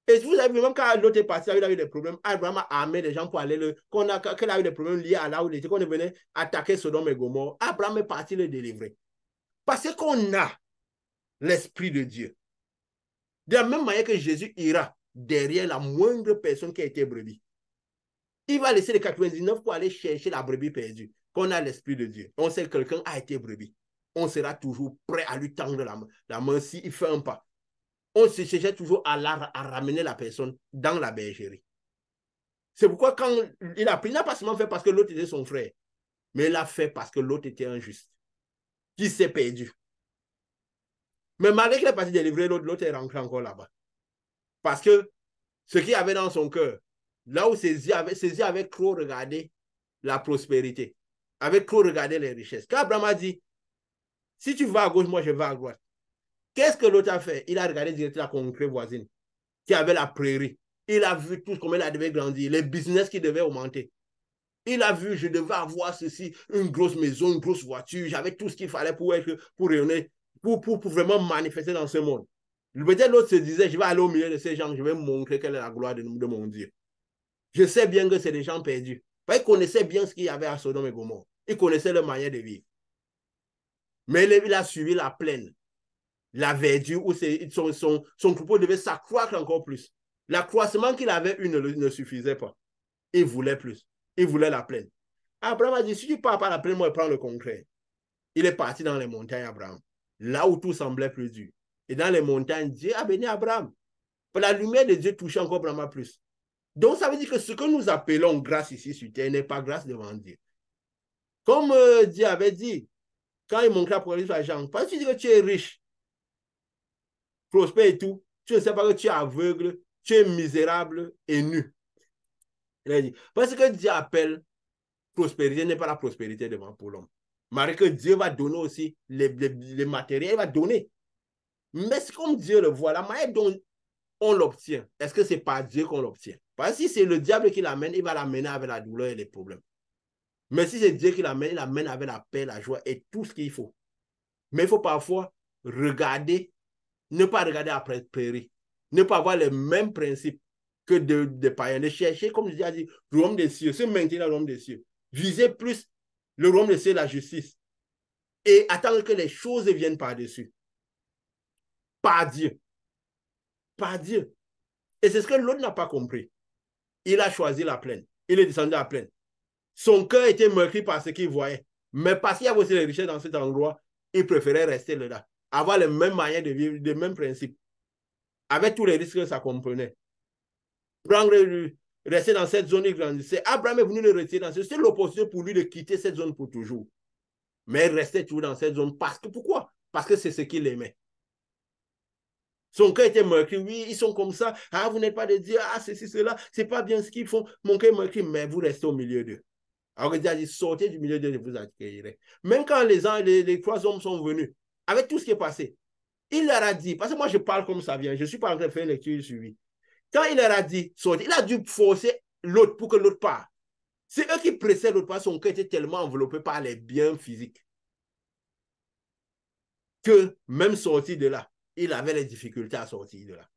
Et vous avez vu, même quand l'autre est parti, il a eu des problèmes. Abraham a armé les gens pour aller quand il a eu des problèmes liés à là où il était, qu'on venait attaquer Sodome et Gomorrhe. Abraham est parti le délivrer. Parce qu'on a l'Esprit de Dieu. De la même manière que Jésus ira derrière la moindre personne qui a été brebis. Il va laisser les 99 pour aller chercher la brebis perdue. Qu'on a l'Esprit de Dieu. On sait que quelqu'un a été brebis. On sera toujours prêt à lui tendre la main s'il fait un pas. On se cherchait toujours à ramener la personne dans la bergerie. C'est pourquoi quand il a pris, il n'a pas seulement fait parce que l'autre était son frère, mais il l'a fait parce que l'autre était injuste, qui s'est perdu. Mais malgré qu'il est parti délivrer l'autre, l'autre est rentré encore là-bas. Parce que ce qu'il avait dans son cœur, là où ses yeux avaient trop regardé la prospérité, avaient trop regardé les richesses. Quand Abraham a dit, si tu vas à gauche, moi je vais à droite. Qu'est-ce que l'autre a fait? Il a regardé directement la contrée voisine, qui avait la prairie. Il a vu tout comment elle devait grandir, les business qui devaient augmenter. Il a vu, je devais avoir ceci, une grosse maison, une grosse voiture, j'avais tout ce qu'il fallait pour rayonner, pour vraiment manifester dans ce monde. Peut-être l'autre se disait, je vais aller au milieu de ces gens, je vais montrer quelle est la gloire de mon Dieu. Je sais bien que c'est des gens perdus. Il connaissait bien ce qu'il y avait à Sodome et Gomorrhe. Il connaissait leur manière de vivre. Mais il a suivi la plaine, la verdure, où son troupeau devait s'accroître encore plus. L'accroissement qu'il avait eu ne suffisait pas. Il voulait plus. Il voulait la plaine. Abraham a dit, si tu pars par la plaine, moi je prends le concret. Il est parti dans les montagnes, Abraham. Là où tout semblait plus dur. Et dans les montagnes, Dieu a béni Abraham. La lumière de Dieu touchait encore Abraham plus. Donc ça veut dire que ce que nous appelons grâce ici sur terre n'est pas grâce devant Dieu. Comme Dieu avait dit, quand il montrait l'Apocalypse à Jean, parce que tu dis que tu es riche, prospère et tout, tu ne sais pas que tu es aveugle, tu es misérable et nu. Il a dit, parce que Dieu appelle prospérité n'est pas la prospérité devant pour l'homme. Malgré que Dieu va donner aussi les matériels, il va donner. Mais c'est comme Dieu le voit, la manière dont on l'obtient, est-ce que c'est pas Dieu qu'on l'obtient? Parce que si c'est le diable qui l'amène, il va l'amener avec la douleur et les problèmes. Mais si c'est Dieu qui l'amène, il l'amène avec la paix, la joie et tout ce qu'il faut. Mais il faut parfois regarder, ne pas regarder après prairie, ne pas avoir les mêmes principes que des païens, de chercher, comme je dis, le royaume des cieux, se maintenir dans le royaume des cieux. Viser plus le royaume des cieux, la justice, et attendre que les choses viennent par-dessus. Par Dieu. Par Dieu. Et c'est ce que l'autre n'a pas compris. Il a choisi la plaine. Il est descendu à la plaine. Son cœur était meurtri par ce qu'il voyait. Mais parce qu'il y avait aussi les richesses dans cet endroit, il préférait rester là. Avoir les mêmes manières de vivre, les mêmes principes. Avec tous les risques que ça comprenait. Rester dans cette zone, il grandissait. Abraham est venu le retirer dans cette zone. C'était l'opportunité pour lui de quitter cette zone pour toujours. Mais il restait toujours dans cette zone. Parce que pourquoi? Parce que c'est ce qu'il aimait. Son cœur était meurtri. Oui, ils sont comme ça. Ah, vous n'êtes pas de Dieu. Ah, ceci, cela. C'est pas bien ce qu'ils font. Mon cœur est meurtri. Mais vous restez au milieu d'eux. Alors Dieu a dit, sortez du milieu d'eux, je vous accueillerai. Même quand les trois hommes sont venus, avec tout ce qui est passé, il leur a dit, parce que moi je parle comme ça vient, je ne suis pas en train de faire une lecture suivie. Quand il leur a dit, sortez, il a dû forcer l'autre pour que l'autre parte. C'est eux qui pressaient l'autre parce que son cœur était tellement enveloppé par les biens physiques que même sorti de là, il avait les difficultés à sortir de là.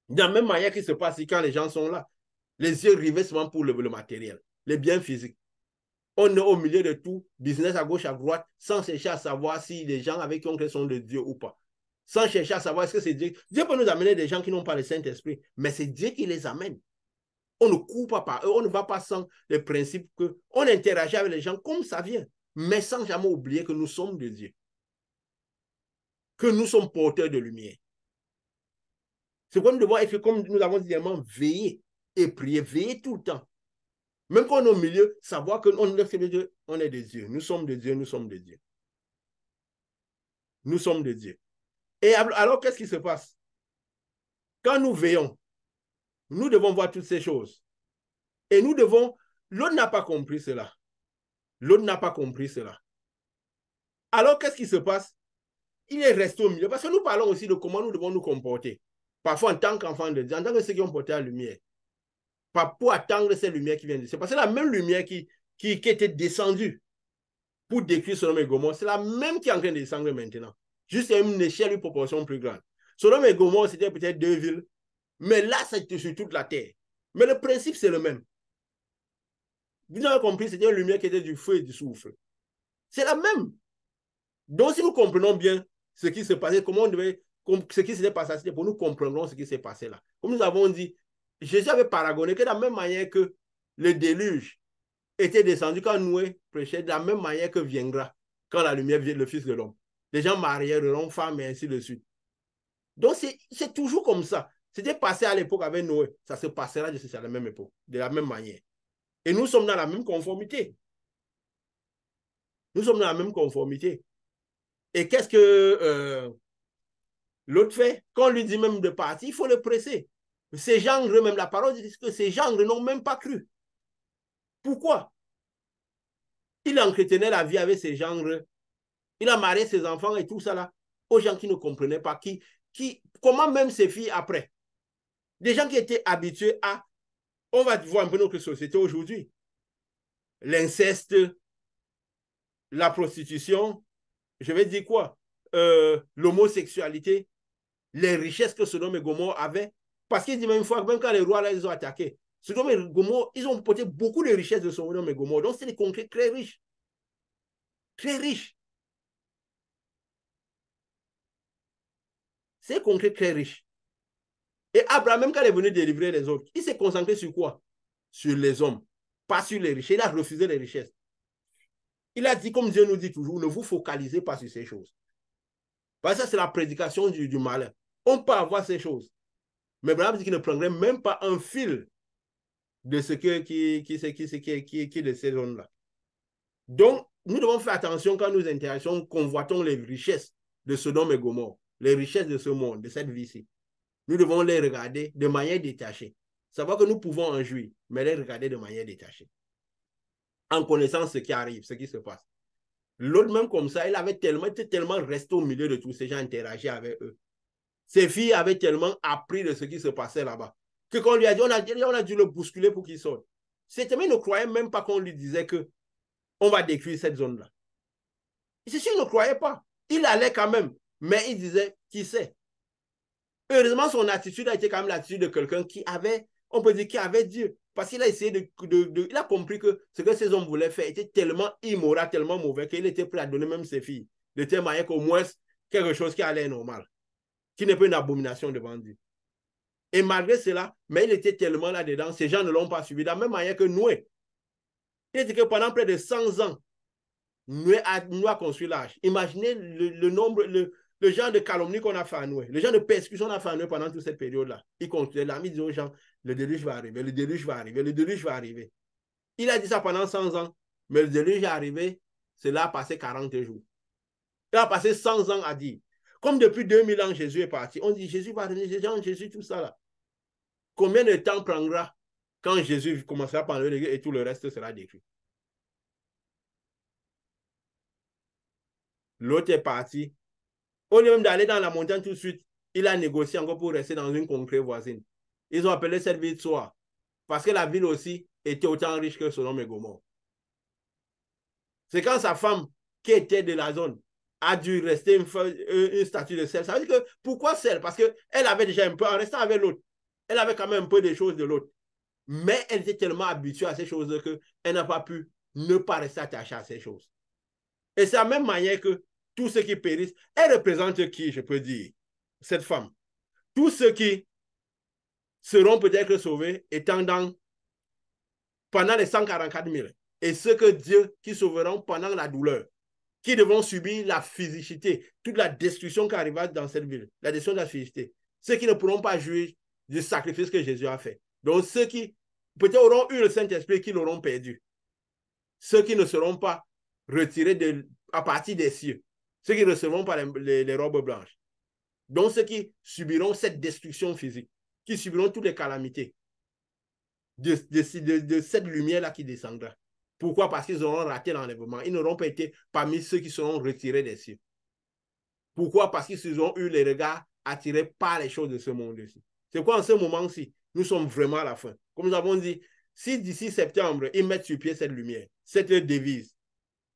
De la même manière qu'il se passe quand les gens sont là, les yeux rivés seulement pour le matériel, les biens physiques. On est au milieu de tout, business à gauche, à droite, sans chercher à savoir si les gens avec qui on crée sont de Dieu ou pas. Sans chercher à savoir est-ce que c'est Dieu. Dieu peut nous amener des gens qui n'ont pas le Saint-Esprit, mais c'est Dieu qui les amène. On ne court pas par eux, on ne va pas sans le principe qu'on interagit avec les gens comme ça vient, mais sans jamais oublier que nous sommes de Dieu. Que nous sommes porteurs de lumière. C'est quoi nous devons être, comme nous avons dit, veiller et prier, veiller tout le temps. Même quand on est au milieu, savoir qu'on on est des dieux. Nous sommes des dieux, nous sommes des dieux. Nous sommes des dieux. Et alors, qu'est-ce qui se passe? Quand nous veillons, nous devons voir toutes ces choses. Et nous devons... L'autre n'a pas compris cela. L'autre n'a pas compris cela. Alors, qu'est-ce qui se passe? Il est resté au milieu. Parce que nous parlons aussi de comment nous devons nous comporter. Parfois, en tant qu'enfants de Dieu, en tant que ceux qui ont porté la lumière. Pas pour attendre ces lumières qui viennent. C'est parce que la même lumière qui était descendue pour décrire Sodome et Gomorrhe, c'est la même qui est en train de descendre maintenant. Juste à une échelle, une proportion plus grande. Sodome et Gomorrhe, c'était peut-être 2 villes, mais là, c'est sur toute la terre. Mais le principe, c'est le même. Vous avez compris, c'était une lumière qui était du feu et du soufre. C'est la même. Donc, si nous comprenons bien ce qui se passait, comment on devait, ce qui s'était passé, c'était pour nous comprendre ce qui s'est passé là. Comme nous avons dit, Jésus avait paragoné que de la même manière que le déluge était descendu quand Noé prêchait, de la même manière que viendra quand la lumière vient, le Fils de l'homme. Les gens marièront femmes et ainsi de suite. Donc, c'est toujours comme ça. C'était passé à l'époque avec Noé. Ça se passera à la même époque, de la même manière. Et nous sommes dans la même conformité. Nous sommes dans la même conformité. Et qu'est-ce que l'autre fait? Quand on lui dit même de partir, il faut le presser. Ces gendres, même la parole dit que ces gendres n'ont même pas cru. Pourquoi? Il entretenait la vie avec ses gendres. Il a marié ses enfants et tout ça là, aux gens qui ne comprenaient pas, comment même ses filles après. Des gens qui étaient habitués à, on va voir un peu notre société aujourd'hui, l'inceste, la prostitution, je vais dire quoi, l'homosexualité, les richesses que Sodome et Gomorrhe avaient. Parce qu'il dit même une fois, même quand les rois là, ils ont attaqué, Sodome et Gomorrhe, ils ont porté beaucoup de richesses de Sodome et Gomorrhe. Donc, c'est des conquêtes très riches. Très riches. C'est conquêtes très riches. Et Abraham, même quand il est venu délivrer les autres, il s'est concentré sur quoi? Sur les hommes, pas sur les richesses. Il a refusé les richesses. Il a dit, comme Dieu nous dit toujours, ne vous focalisez pas sur ces choses. Parce que ça, c'est la prédication du malin. On peut avoir ces choses. Mais Abraham dit qu'il ne prendrait même pas un fil de ce qui est de ces zones-là. Donc, nous devons faire attention quand nous interagissons, convoitons les richesses de Sodome et Gomorrhe, les richesses de ce monde, de cette vie-ci. Nous devons les regarder de manière détachée. Savoir que nous pouvons en jouir, mais les regarder de manière détachée. En connaissant ce qui arrive, ce qui se passe. L'autre, même comme ça, il était tellement resté au milieu de tous ces gens, interagir avec eux. Ses filles avaient tellement appris de ce qui se passait là-bas que quand on lui a dit, on a dû le bousculer pour qu'il sorte. Cet homme ne croyait même pas qu'on lui disait que on va détruire cette zone-là. C'est sûr, il ne croyait pas. Il allait quand même, mais il disait, qui sait? Heureusement, son attitude a été quand même l'attitude de quelqu'un qui avait, on peut dire, qui avait Dieu. Parce qu'il a essayé il a compris que ce que ces hommes voulaient faire était tellement immoral, tellement mauvais qu'il était prêt à donner même ses filles. De telle manière qu'au moins, quelque chose qui allait normal, qui n'est pas une abomination devant Dieu. Et malgré cela, mais il était tellement là-dedans, ces gens ne l'ont pas suivi. De la même manière que Noé. Il dit que pendant près de 100 ans, Noé a construit l'arche. Imaginez le nombre, le genre de calomnie qu'on a fait à Noé, le genre de persécution qu'on a fait à Noé pendant toute cette période-là. Il continuait, l'ami dit aux gens, le déluge va arriver, le déluge va arriver, le déluge va arriver. Il a dit ça pendant 100 ans, mais le déluge est arrivé, cela a passé 40 jours. Il a passé 100 ans à dire. Comme depuis 2000 ans, Jésus est parti. On dit, Jésus va revenir, Jésus, tout ça là. Combien de temps prendra quand Jésus commencera à parler et tout le reste sera décrit? L'autre est parti. Au lieu même d'aller dans la montagne tout de suite, il a négocié encore pour rester dans une contrée voisine. Ils ont appelé cette ville Tsoar. Parce que la ville aussi était autant riche que Sodome et Gomorrhe. C'est quand sa femme, qui était de la zone, a dû rester une statue de sel. Ça veut dire que, pourquoi sel? Parce qu'elle avait déjà un peu, en restant avec l'autre, elle avait quand même un peu des choses de l'autre. Mais elle était tellement habituée à ces choses qu'elle n'a pas pu ne pas rester attachée à ces choses. Et c'est la même manière que tous ceux qui périssent, elle représente qui, je peux dire, cette femme? Tous ceux qui seront peut-être sauvés étant pendant les 144 000. Et ceux que Dieu qui sauveront pendant la douleur, qui devront subir la physicité, toute la destruction qui arrivera dans cette ville, la destruction de la physicité. Ceux qui ne pourront pas jouir du sacrifice que Jésus a fait. Donc, ceux qui peut-être auront eu le Saint-Esprit, qui l'auront perdu. Ceux qui ne seront pas retirés à partir des cieux. Ceux qui ne recevront pas les robes blanches. Donc, ceux qui subiront cette destruction physique, qui subiront toutes les calamités de cette lumière-là qui descendra. Pourquoi? Parce qu'ils auront raté l'enlèvement. Ils n'auront pas été parmi ceux qui seront retirés des cieux. Pourquoi? Parce qu'ils ont eu les regards attirés par les choses de ce monde-ci. C'est quoi en ce moment-ci? Nous sommes vraiment à la fin. Comme nous avons dit, si d'ici septembre, ils mettent sur pied cette lumière, cette devise,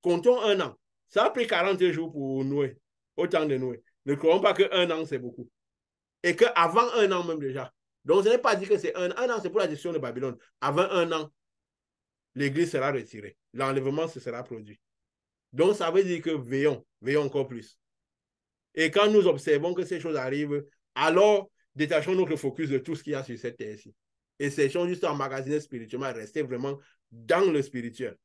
comptons un an. Ça a pris 40 jours pour Noé, au temps de Noé. Ne croyons pas qu'un an, c'est beaucoup. Et qu'avant un an même déjà. Donc, ce n'est pas dit que c'est un an, c'est pour la destruction de Babylone. Avant un an, l'Église sera retirée. L'enlèvement se sera produit. Donc, ça veut dire que veillons encore plus. Et quand nous observons que ces choses arrivent, alors détachons notre focus de tout ce qu'il y a sur cette terre-ci. Et sachons juste emmagasiner spirituellement et rester vraiment dans le spirituel.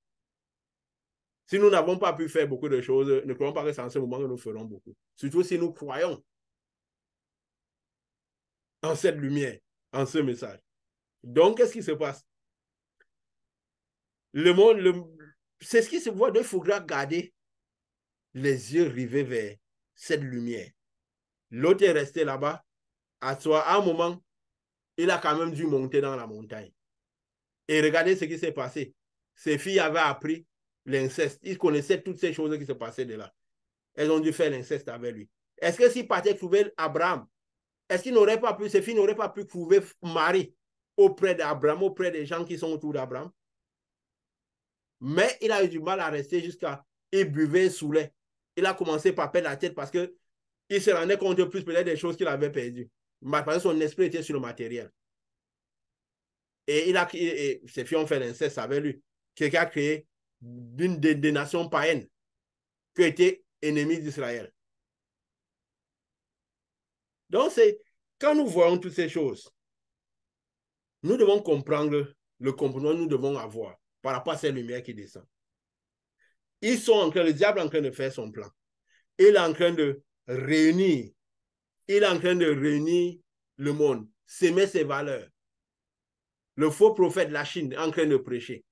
Si nous n'avons pas pu faire beaucoup de choses, ne croyons pas que c'est en ce moment que nous ferons beaucoup. Surtout si nous croyons en cette lumière, en ce message. Donc, qu'est-ce qui se passe? Le monde, c'est ce qui se voit. Il faudra garder les yeux rivés vers cette lumière. L'autre est resté là-bas. À un moment, il a quand même dû monter dans la montagne. Et regardez ce qui s'est passé. Ses filles avaient appris l'inceste. Ils connaissaient toutes ces choses qui se passaient de là. Elles ont dû faire l'inceste avec lui. Est-ce que s'il partait trouver Abraham, est-ce qu'il n'aurait pas pu, ses filles n'auraient pas pu trouver Marie auprès d'Abraham, auprès des gens qui sont autour d'Abraham? Mais il a eu du mal à rester jusqu'à... Il buvait sous lait. Il a commencé par perdre la tête parce qu'il se rendait compte plus peut-être des choses qu'il avait perdues. Parce que son esprit était sur le matériel. Et ses filles ont fait l'inceste avec lui. Quelqu'un a créé d'une des nations païennes qui était ennemi d'Israël. Donc, quand nous voyons toutes ces choses, nous devons comprendre le comportement que nous devons avoir par rapport à cette lumière qui descend. Le diable est en train de faire son plan. Il est en train de réunir le monde, s'aimer ses valeurs. Le faux prophète de la Chine est en train de prêcher.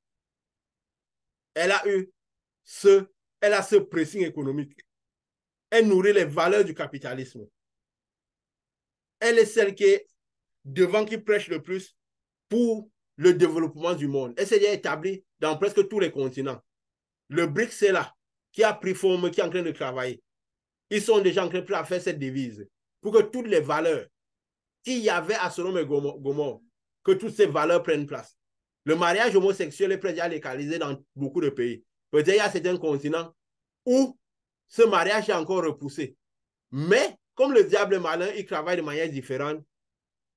Elle a ce pressing économique. Elle nourrit les valeurs du capitalisme. Elle est celle qui est devant, qui prêche le plus pour le développement du monde. Elle s'est déjà établie dans presque tous les continents. Le BRICS, c'est là, qui a pris forme, qui est en train de travailler. Ils sont déjà en train de faire cette devise pour que toutes les valeurs qu'il y avait à Sodome et Gomorrhe, que toutes ces valeurs prennent place. Le mariage homosexuel est déjà légalisé dans beaucoup de pays. Peut-être qu'il y a certains continents où ce mariage est encore repoussé. Mais comme le diable est malin, il travaille de manière différente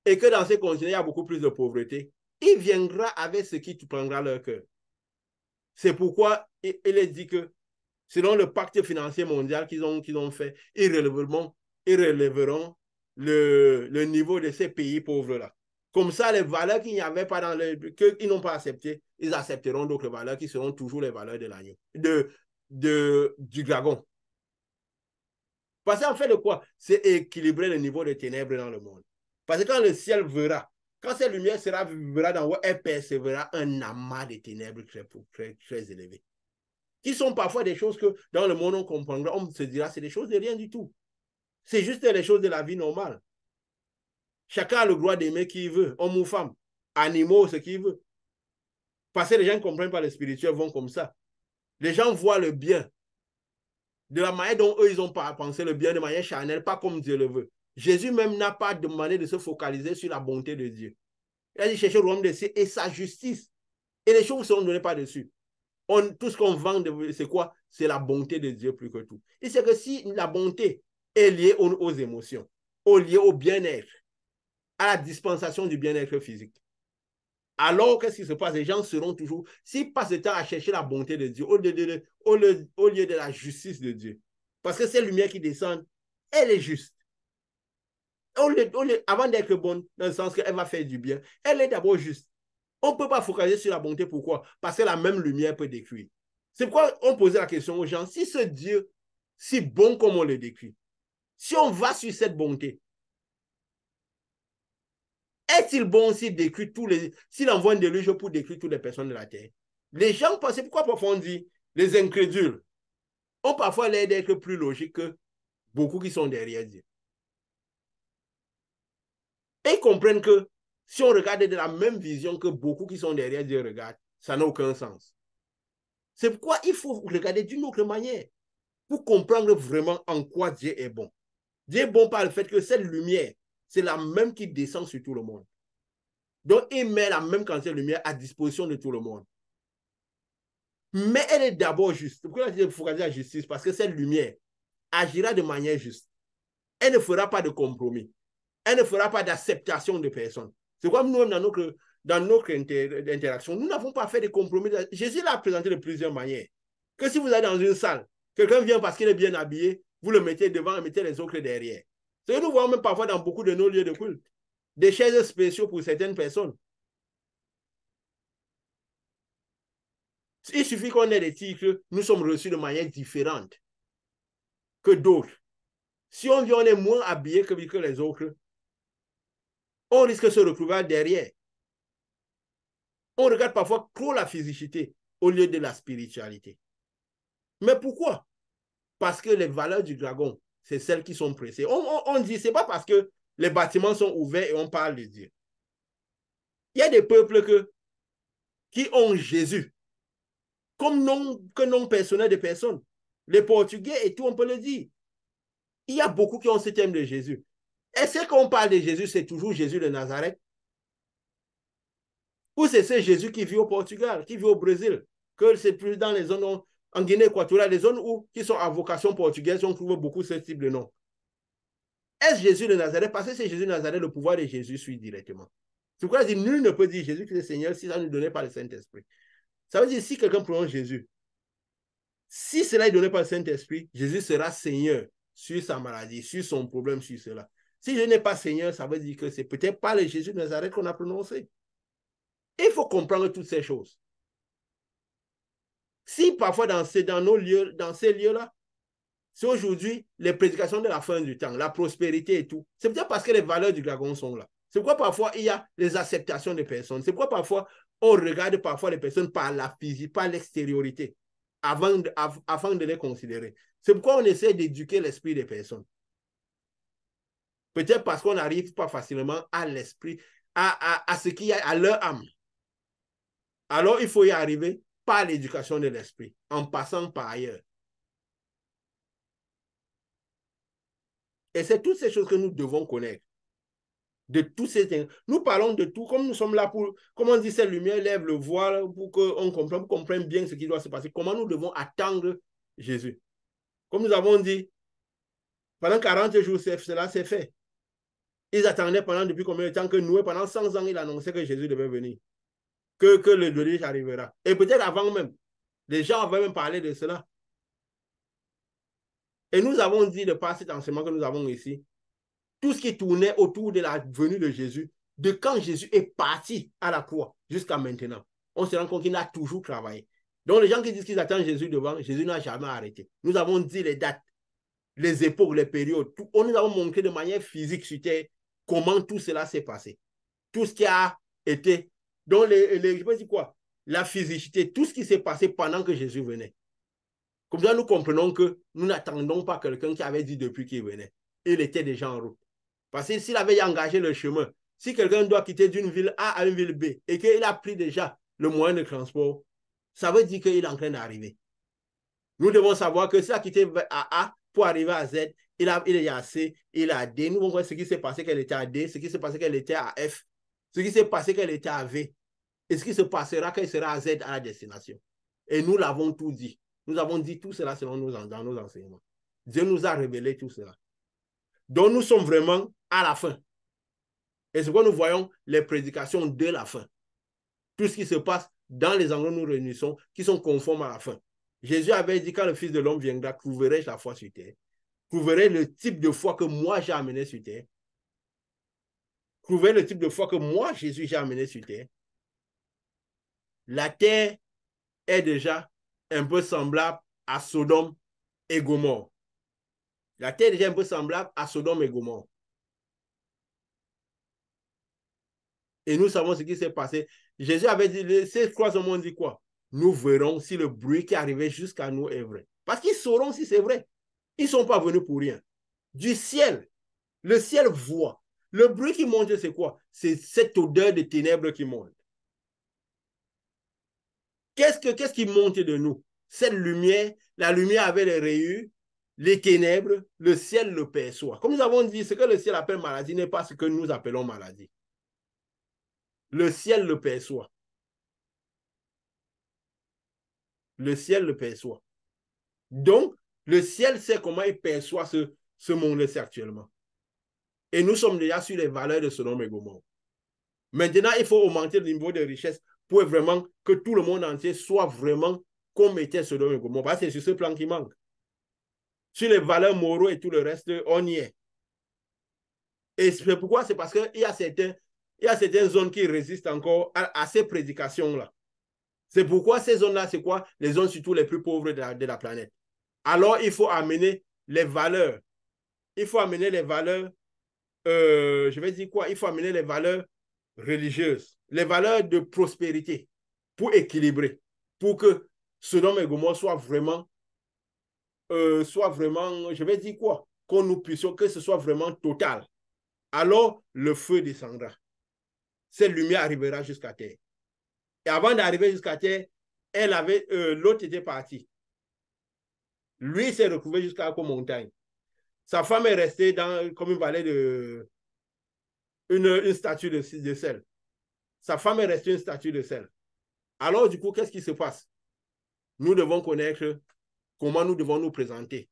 et que dans ces continents, il y a beaucoup plus de pauvreté, il viendra avec ce qui prendra leur cœur. C'est pourquoi il est dit que selon le pacte financier mondial qu'ils ont fait, ils relèveront le niveau de ces pays pauvres-là. Comme ça, les valeurs qu'il n'y avait pas qu'ils n'ont pas acceptées, ils accepteront d'autres valeurs qui seront toujours les valeurs de l'agneau, du dragon. Parce qu'en fait de quoi? C'est équilibrer le niveau de ténèbres dans le monde. Parce que quand le ciel verra, quand cette lumière verra d'en haut, elle percevra un amas de ténèbres très élevé. Qui sont parfois des choses que dans le monde on comprendra, on se dira c'est des choses de rien du tout. C'est juste les choses de la vie normale. Chacun a le droit d'aimer qui il veut, homme ou femme, animaux, ce qu'il veut. Parce que les gens ne comprennent pas le spirituel, vont comme ça. Les gens voient le bien de la manière dont eux, ils ont pensé le bien de manière charnelle, pas comme Dieu le veut. Jésus même n'a pas demandé de se focaliser sur la bonté de Dieu. Il a dit chercher le royaume de Dieu et sa justice. Et les choses ne seront données par-dessus. Tout ce qu'on vend, c'est quoi? C'est la bonté de Dieu plus que tout. Et c'est que si la bonté est liée aux émotions, liée au bien-être, à la dispensation du bien-être physique, alors qu'est-ce qui se passe? Les gens seront toujours, s'ils passent le temps à chercher la bonté de Dieu au lieu de la justice de Dieu, parce que cette lumière qui descend, elle est juste. Avant d'être bonne, dans le sens qu'elle va faire du bien, elle est d'abord juste. On ne peut pas focaliser sur la bonté. Pourquoi? Parce que la même lumière peut décrire. C'est pourquoi on posait la question aux gens, si ce Dieu, si bon comme on le décrit, si on va sur cette bonté, Est-il bon s'il envoie un déluge pour détruire toutes les personnes de la terre? Les gens pensent, c'est pourquoi parfois on dit, les incrédules ont parfois l'air d'être plus logiques que beaucoup qui sont derrière Dieu. Et ils comprennent que si on regarde de la même vision que beaucoup qui sont derrière Dieu regardent, ça n'a aucun sens. C'est pourquoi il faut regarder d'une autre manière pour comprendre vraiment en quoi Dieu est bon. Dieu est bon par le fait que cette lumière, c'est la même qui descend sur tout le monde. Donc, il met la même quantité de lumière à disposition de tout le monde. Mais elle est d'abord juste. Pourquoi il faut regarder la justice? Parce que cette lumière agira de manière juste. Elle ne fera pas de compromis. Elle ne fera pas d'acceptation de personne. C'est comme nous, dans notre interaction, nous n'avons pas fait de compromis. Jésus l'a présenté de plusieurs manières. Que si vous êtes dans une salle, quelqu'un vient parce qu'il est bien habillé, vous le mettez devant et mettez les autres derrière. Ce que nous voyons même parfois dans beaucoup de nos lieux de culte. Des chaises spéciaux pour certaines personnes. Il suffit qu'on ait des titres, nous sommes reçus de manière différente que d'autres. Si on vient, on est moins habillé que les autres, on risque de se retrouver derrière. On regarde parfois trop la physicité au lieu de la spiritualité. Mais pourquoi? Parce que les valeurs du dragon, c'est celles qui sont pressées. On dit, c'est pas parce que les bâtiments sont ouverts et on parle de Dieu. Il y a des peuples qui ont Jésus comme nom personnel de personnes. Les Portugais et tout, on peut le dire. Il y a beaucoup qui ont ce thème de Jésus. Est-ce qu'on parle de Jésus, c'est toujours Jésus de Nazareth? Ou c'est ce Jésus qui vit au Portugal, qui vit au Brésil, que c'est plus dans les zones, en Guinée équatoriale, les zones qui sont à vocation portugaise, on trouve beaucoup ce type de nom. Est-ce Jésus de Nazareth? Parce que c'est Jésus de Nazareth, le pouvoir de Jésus suit directement. C'est pourquoi il dit, nul ne peut dire Jésus qui est Seigneur si ça ne donnait pas le Saint-Esprit. Ça veut dire, si quelqu'un prononce Jésus, si cela est donné par le Saint-Esprit, Jésus sera Seigneur sur sa maladie, sur son problème, sur cela. Si je n'ai pas Seigneur, ça veut dire que c'est peut-être pas le Jésus de Nazareth qu'on a prononcé. Il faut comprendre toutes ces choses. Si parfois dans ces lieux-là, c'est aujourd'hui les prédications de la fin du temps, la prospérité et tout, c'est peut-être parce que les valeurs du dragon sont là. C'est pourquoi parfois il y a les acceptations des personnes. C'est pourquoi parfois on regarde parfois les personnes par la physique, par l'extériorité, avant de les considérer. C'est pourquoi on essaie d'éduquer l'esprit des personnes. Peut-être parce qu'on n'arrive pas facilement à l'esprit, à ce qu'il y a à leur âme. Alors il faut y arriver par l'éducation de l'esprit, en passant par ailleurs. Et c'est toutes ces choses que nous devons connaître. De tous ces things. Nous parlons de tout, comme nous sommes là pour, comme on dit, cette lumière lève le voile pour qu'on comprenne bien ce qui doit se passer. Comment nous devons attendre Jésus. Comme nous avons dit, pendant 40 jours, cela s'est fait. Ils attendaient depuis combien de temps que Noé, pendant 100 ans, il annonçait que Jésus devait venir. Que le déluge arrivera. Et peut-être avant même, les gens avaient même parlé de cela. Et nous avons dit, de par cet enseignement que nous avons ici, tout ce qui tournait autour de la venue de Jésus, de quand Jésus est parti à la croix jusqu'à maintenant, on se rend compte qu'il a toujours travaillé. Donc les gens qui disent qu'ils attendent Jésus devant, Jésus n'a jamais arrêté. Nous avons dit les dates, les époques, les périodes. Nous avons montré de manière physique sur terre comment tout cela s'est passé. Tout ce qui a été, donc je peux dire quoi? La physicité, tout ce qui s'est passé pendant que Jésus venait. Comme ça, nous comprenons que nous n'attendons pas quelqu'un qui avait dit depuis qu'il venait. Il était déjà en route. Parce que s'il avait engagé le chemin, si quelqu'un doit quitter d'une ville A à une ville B et qu'il a pris déjà le moyen de transport, ça veut dire qu'il est en train d'arriver. Nous devons savoir que s'il a quitté à A pour arriver à Z, il est à C, il est à D. Nous devons voir ce qui s'est passé quand il était à D, ce qui s'est passé quand il était à F, ce qui s'est passé quand il était à V, et ce qui se passera quand il sera à Z à la destination. Et nous l'avons tout dit. Nous avons dit tout cela selon dans nos enseignements. Dieu nous a révélé tout cela. Donc nous sommes vraiment à la fin. Et c'est pourquoi nous voyons les prédications de la fin. Tout ce qui se passe dans les endroits où nous réunissons, qui sont conformes à la fin. Jésus avait dit, quand le Fils de l'homme viendra, trouverai-je la foi sur terre? Trouverai le type de foi que moi j'ai amené sur terre? Trouverai le type de foi que moi, Jésus, j'ai amené sur terre? La terre est déjà un peu semblable à Sodome et Gomorrhe. La terre est déjà un peu semblable à Sodome et Gomorrhe. Et nous savons ce qui s'est passé. Jésus avait dit, ces croisements ont dit quoi? Nous verrons si le bruit qui est arrivé jusqu'à nous est vrai. Parce qu'ils sauront si c'est vrai. Ils ne sont pas venus pour rien. Du ciel, le ciel voit. Le bruit qui monte, c'est quoi? C'est cette odeur de ténèbres qui monte. Qu'est-ce qui monte de nous? Cette lumière, la lumière avait les rayures, les ténèbres, le ciel le perçoit. Comme nous avons dit, ce que le ciel appelle maladie n'est pas ce que nous appelons maladie. Le ciel le perçoit. Le ciel le perçoit. Donc, le ciel sait comment il perçoit ce monde-ci actuellement. Et nous sommes déjà sur les valeurs de Sodome et Gomorrhe. Maintenant, il faut augmenter le niveau de richesse pour vraiment que tout le monde entier soit vraiment comme était Sodome et Gomorrhe. Parce que c'est sur ce plan qui manque. Sur les valeurs moraux et tout le reste, on y est. Et c'est pourquoi? C'est parce qu'il y a certaines zones qui résistent encore à ces prédications-là. C'est pourquoi ces zones-là, c'est quoi? Les zones surtout les plus pauvres de la planète. Alors, il faut amener les valeurs. Il faut amener les valeurs, je vais dire quoi? Il faut amener les valeurs religieuses, les valeurs de prospérité pour équilibrer, pour que Sodome et Gomorrhe soit vraiment, je vais dire quoi? Qu'on nous puissions, que ce soit vraiment total. Alors, le feu descendra. Cette lumière arrivera jusqu'à terre. Et avant d'arriver jusqu'à terre, l'autre était parti. Lui s'est retrouvé jusqu'à la montagne. Sa femme est restée comme une vallée de une statue de sel. Sa femme est restée une statue de sel. Alors, du coup, qu'est-ce qui se passe? Nous devons connaître comment nous devons nous présenter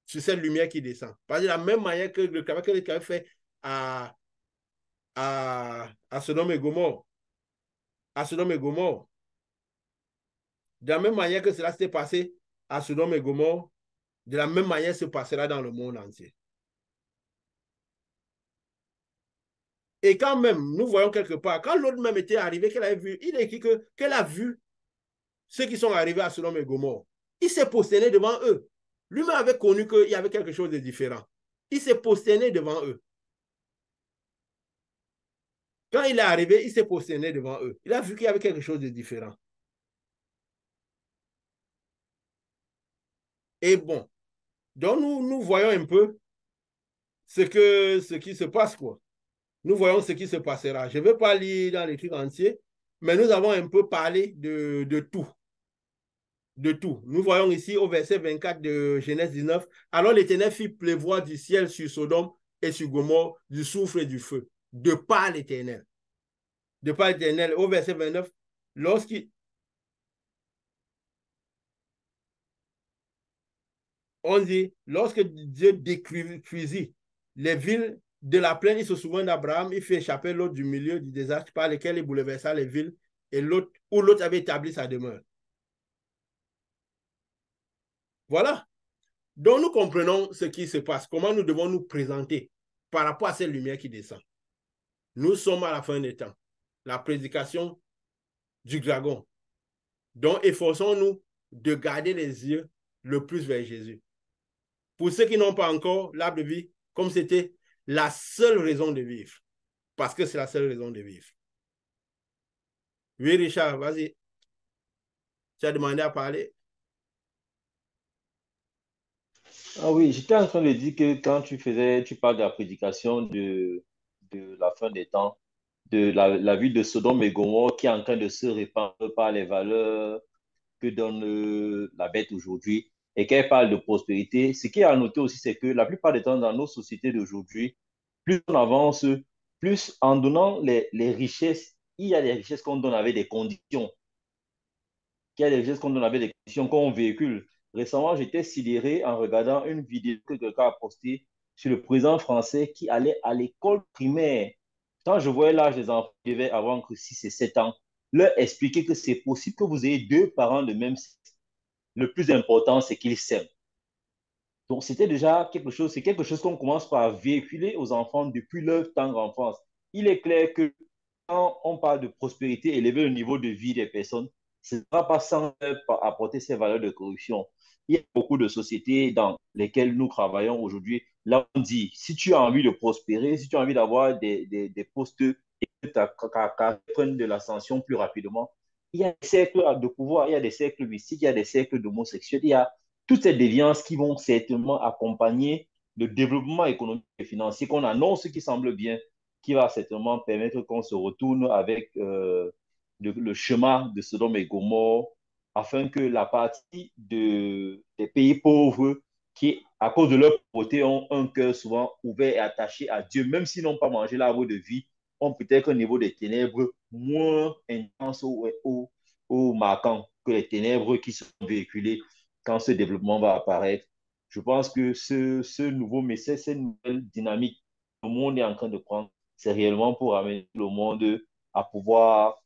sur cette lumière qui descend. Parce que de la même manière que le travail que le fait à Sodome et Gomorrhe, de la même manière que cela s'est passé à Sodome et Gomorrhe, de la même manière se passera dans le monde entier. Et quand même, nous voyons quelque part, quand l'autre même était arrivé, qu'elle avait vu, il est écrit qu'elle a vu ceux qui sont arrivés à Sodome et Gomorrhe. Il s'est prosterné devant eux. Lui-même avait connu qu'il y avait quelque chose de différent. Il s'est prosterné devant eux. Quand il est arrivé, il s'est prosterné devant eux. Il a vu qu'il y avait quelque chose de différent. Et bon, donc nous voyons un peu ce qui se passe, quoi. Nous voyons ce qui se passera. Je ne vais pas lire dans les trucs entiers, mais nous avons un peu parlé de tout. De tout. Nous voyons ici au verset 24 de Genèse 19. Alors l'Éternel fit pleuvoir du ciel sur Sodome et sur Gomorrhe du soufre et du feu, de par l'Éternel. De par l'Éternel. Au verset 29, on dit, lorsque Dieu détruisit les villes de la plaine, il se souvient d'Abraham, il fait échapper l'autre du milieu du désastre par lequel il bouleversa les villes et où l'autre avait établi sa demeure. Voilà. Donc nous comprenons ce qui se passe, comment nous devons nous présenter par rapport à cette lumière qui descend. Nous sommes à la fin des temps. La prédication du dragon. Donc efforçons-nous de garder les yeux le plus vers Jésus. Pour ceux qui n'ont pas encore l'arbre de vie, comme c'était la seule raison de vivre. Parce que c'est la seule raison de vivre. Oui, Richard, vas-y. Tu as demandé à parler. Ah oui, j'étais en train de dire que quand tu parles de la prédication de la fin des temps, de la ville de Sodome et Gomorrhe qui est en train de se répandre par les valeurs que donne la bête aujourd'hui et qu'elle parle de prospérité, ce qui est à noter aussi, c'est que la plupart des temps dans nos sociétés d'aujourd'hui, plus on avance, plus en donnant les richesses, il y a des richesses qu'on donne avec des conditions, qu'il y a des richesses qu'on donne avec des conditions qu'on véhicule. Récemment, j'étais sidéré en regardant une vidéo que quelqu'un a postée sur le président français qui allait à l'école primaire. Quand je voyais l'âge des enfants qui devaient avoir entre 6 et 7 ans, leur expliquer que c'est possible que vous ayez deux parents de même sexe. Le plus important, c'est qu'ils s'aiment. Donc, c'était déjà quelque chose, c'est quelque chose qu'on commence par véhiculer aux enfants depuis leur tendre enfance. Il est clair que quand on parle de prospérité, élever le niveau de vie des personnes, ce ne sera pas sans apporter ces valeurs de corruption. Il y a beaucoup de sociétés dans lesquelles nous travaillons aujourd'hui. Là, on dit, si tu as envie de prospérer, si tu as envie d'avoir des postes et que ta carrière prenne de l'ascension plus rapidement. Il y a des cercles de pouvoir, il y a des cercles mystiques, il y a des cercles d'homosexuels, il y a toutes ces déviances qui vont certainement accompagner le développement économique et financier qu'on annonce qui semble bien, qui va certainement permettre qu'on se retourne avec le chemin de Sodome et Gomorrhe, afin que la partie des pays pauvres qui, à cause de leur pauvreté, ont un cœur souvent ouvert et attaché à Dieu, même s'ils n'ont pas mangé l'arbre de vie, ont peut-être un niveau des ténèbres moins intense ou marquant que les ténèbres qui sont véhiculées quand ce développement va apparaître. Je pense que ce nouveau message, cette nouvelle dynamique que le monde est en train de prendre, c'est réellement pour amener le monde à pouvoir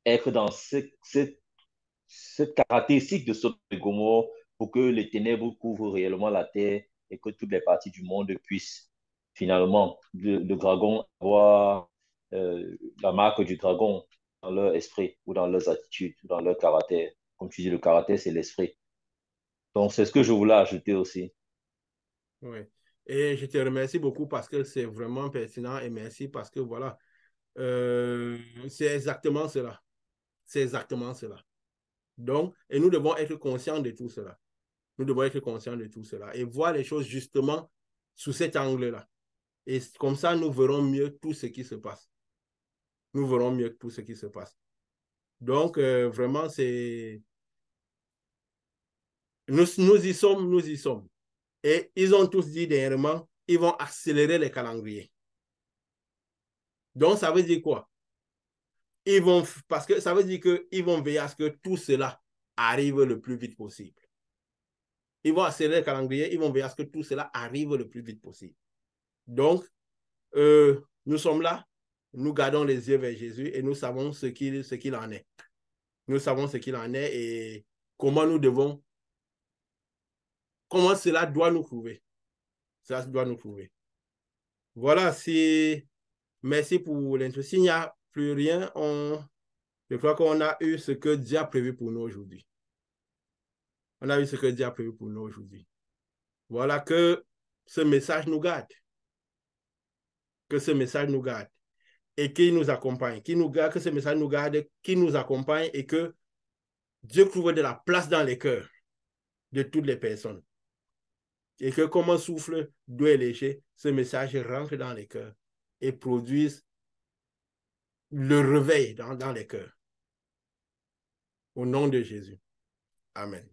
être dans cette caractéristique de Sodome et Gomorrhe pour que les ténèbres couvrent réellement la terre et que toutes les parties du monde puissent finalement le dragon avoir la marque du dragon dans leur esprit ou dans leurs attitudes ou dans leur caractère. Comme tu dis, le caractère, c'est l'esprit. Donc, c'est ce que je voulais ajouter aussi. Oui. Et je te remercie beaucoup parce que c'est vraiment pertinent et merci parce que voilà, euh, c'est exactement cela. C'est exactement cela. Donc, et nous devons être conscients de tout cela. Nous devons être conscients de tout cela et voir les choses justement sous cet angle-là. Et comme ça, nous verrons mieux tout ce qui se passe. Nous verrons mieux tout ce qui se passe. Donc, vraiment, c'est... Nous y sommes, nous y sommes. Et ils ont tous dit dernièrement, ils vont accélérer les calendriers. Donc, ça veut dire quoi? Ils vont, parce que ça veut dire qu'ils vont veiller à ce que tout cela arrive le plus vite possible. Ils vont accélérer le calendrier, ils vont veiller à ce que tout cela arrive le plus vite possible. Donc, nous sommes là, nous gardons les yeux vers Jésus et nous savons ce qu'il en est. Nous savons ce qu'il en est et comment nous devons, comment cela doit nous trouver. Cela doit nous trouver. Voilà, merci pour l'introduction. S'il n'y a plus rien, je crois qu'on a eu ce que Dieu a prévu pour nous aujourd'hui. On a eu ce que Dieu a prévu pour nous aujourd'hui. Voilà, que ce message nous garde. Que ce message nous garde. Et qu'il nous accompagne. Qu'il nous garde, que ce message nous garde, qu'il nous accompagne et que Dieu trouve de la place dans les cœurs de toutes les personnes. Et que comme un souffle doux et léger, ce message rentre dans les cœurs et produise le réveil dans les cœurs. Au nom de Jésus. Amen.